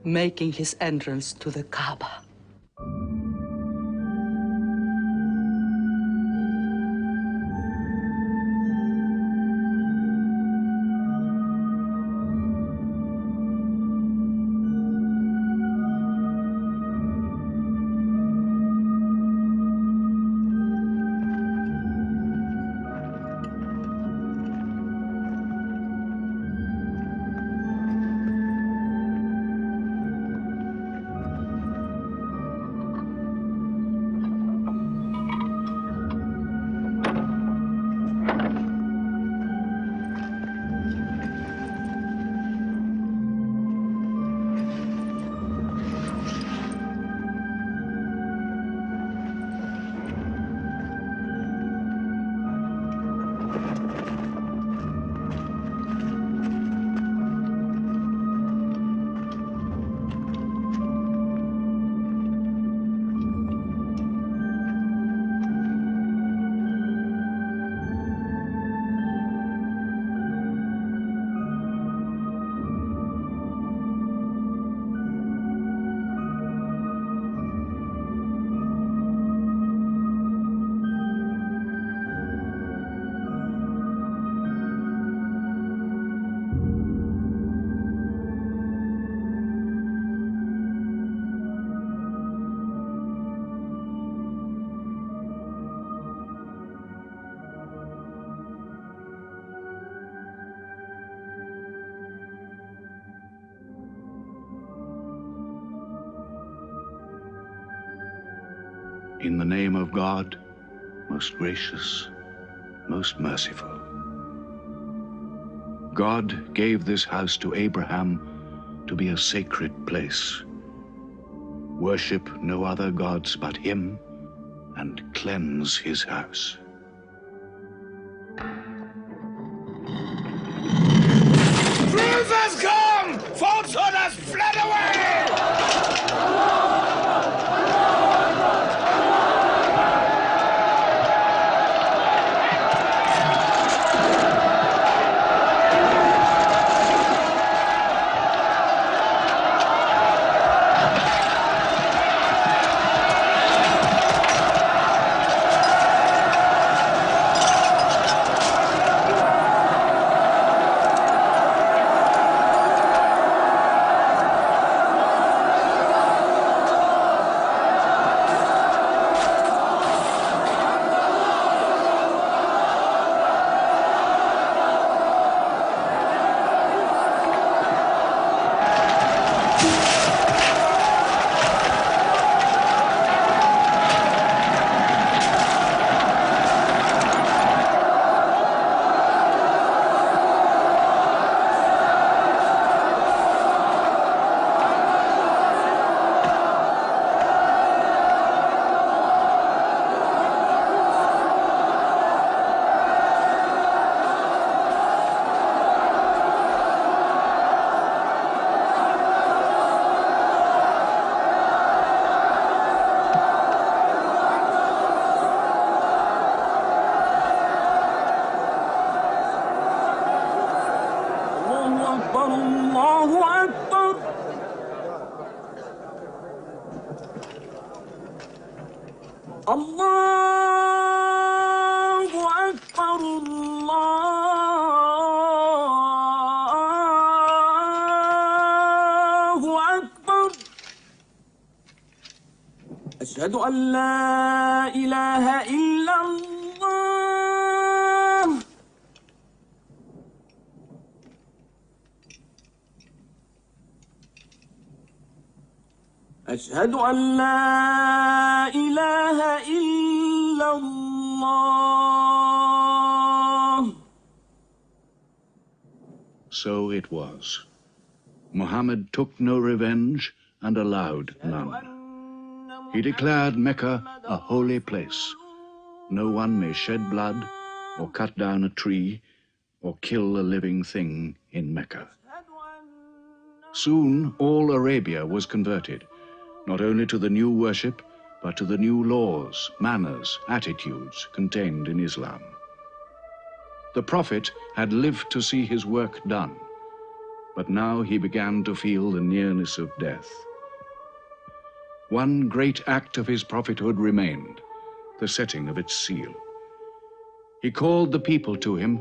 making his entrance to the Kaaba. In the name of God, most gracious, most merciful. God gave this house to Abraham to be a sacred place. Worship no other gods but him, and cleanse his house. Truth has come! Falsehood has fled away! أشهد أن لا إله إلا الله. أشهد أن لا إله إلا الله. So it was. Muhammad took no revenge and allowed none. He declared Mecca a holy place. No one may shed blood, or cut down a tree, or kill a living thing in Mecca. Soon all Arabia was converted, not only to the new worship, but to the new laws, manners, attitudes contained in Islam. The Prophet had lived to see his work done, but now he began to feel the nearness of death. One great act of his prophethood remained, the setting of its seal. He called the people to him,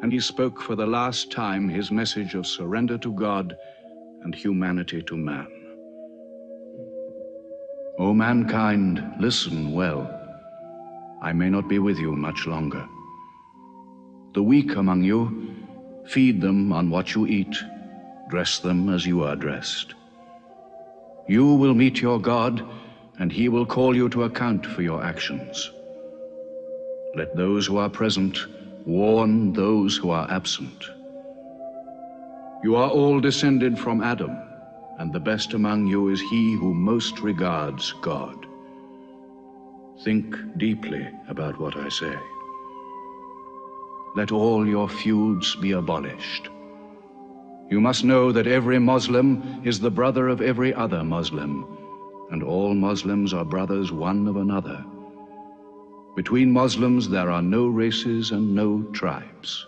and he spoke for the last time his message of surrender to God and humanity to man. O mankind, listen well. I may not be with you much longer. The weak among you, feed them on what you eat, dress them as you are dressed. You will meet your God, and he will call you to account for your actions. Let those who are present warn those who are absent. You are all descended from Adam, and the best among you is he who most regards God. Think deeply about what I say. Let all your feuds be abolished. You must know that every Muslim is the brother of every other Muslim, and all Muslims are brothers one of another. Between Muslims there are no races and no tribes.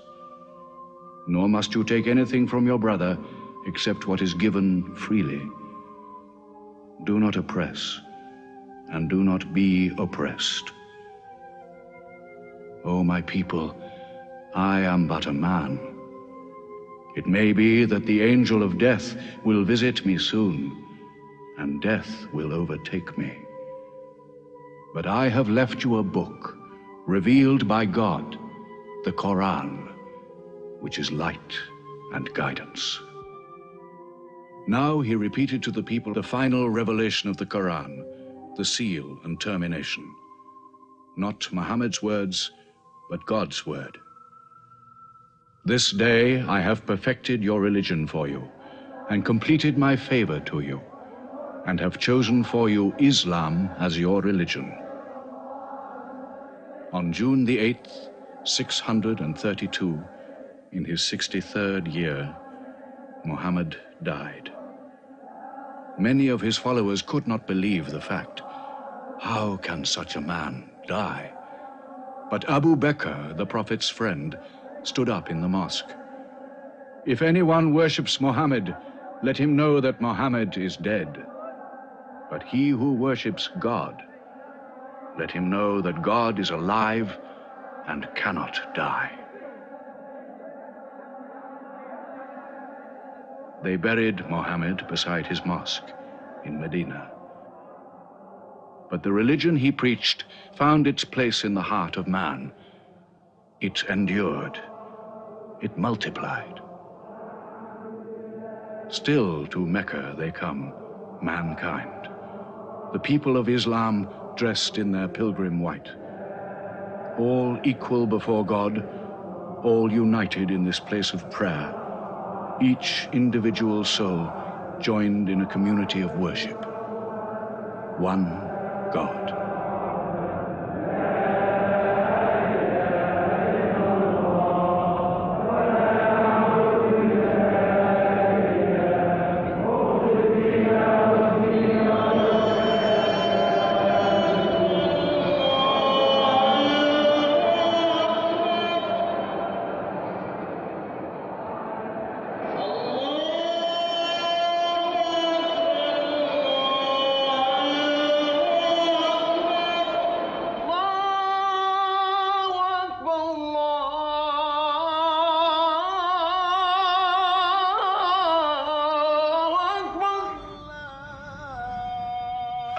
Nor must you take anything from your brother except what is given freely. Do not oppress, and do not be oppressed. O my people, I am but a man. It may be that the angel of death will visit me soon, and death will overtake me. But I have left you a book, revealed by God, the Quran, which is light and guidance. Now he repeated to the people the final revelation of the Quran, the seal and termination. Not Muhammad's words, but God's word. This day I have perfected your religion for you, and completed my favor to you, and have chosen for you Islam as your religion. On June the 8th, 632, in his 63rd year, Muhammad died. Many of his followers could not believe the fact. How can such a man die? But Abu Bakr, the Prophet's friend, stood up in the mosque. If anyone worships Muhammad, let him know that Muhammad is dead. But he who worships God, let him know that God is alive and cannot die. They buried Muhammad beside his mosque in Medina. But the religion he preached found its place in the heart of man. It endured. It multiplied. Still to Mecca they come, mankind. The people of Islam dressed in their pilgrim white. All equal before God, all united in this place of prayer. Each individual soul joined in a community of worship. One God.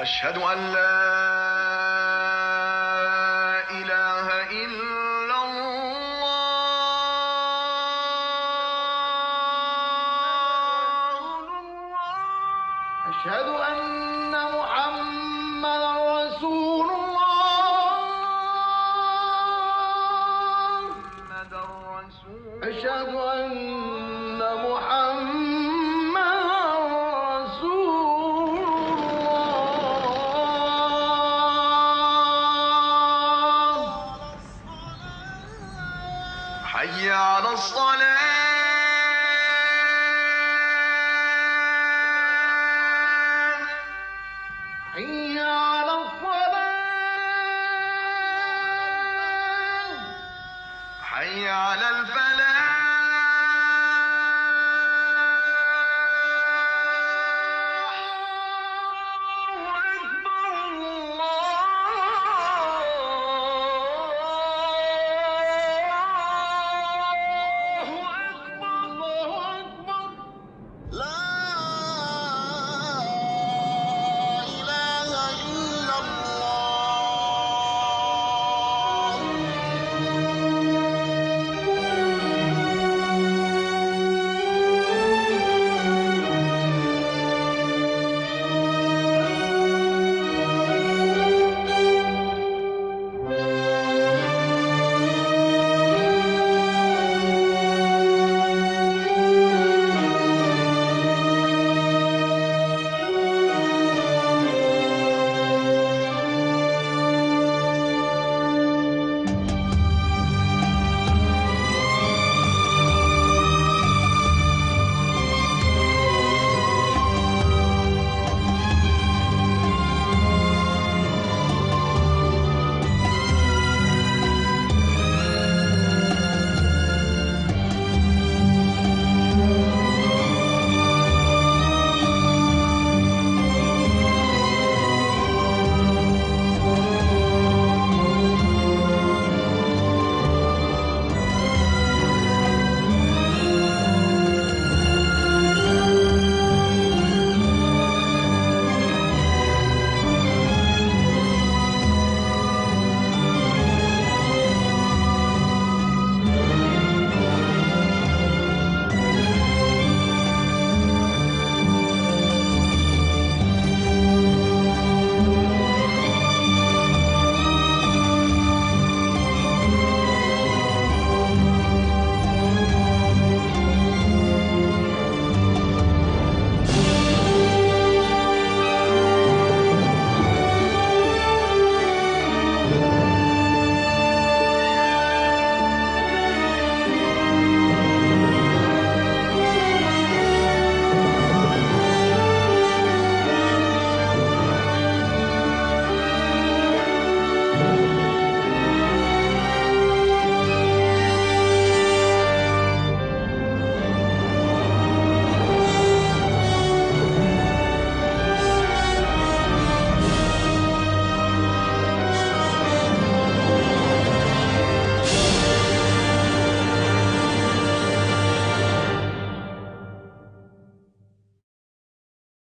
أشهد أن لا أشهد أن محمدا رسول الله أشهد أن محمدا رسول الله حي على الصلاة حي على الصلاة حي على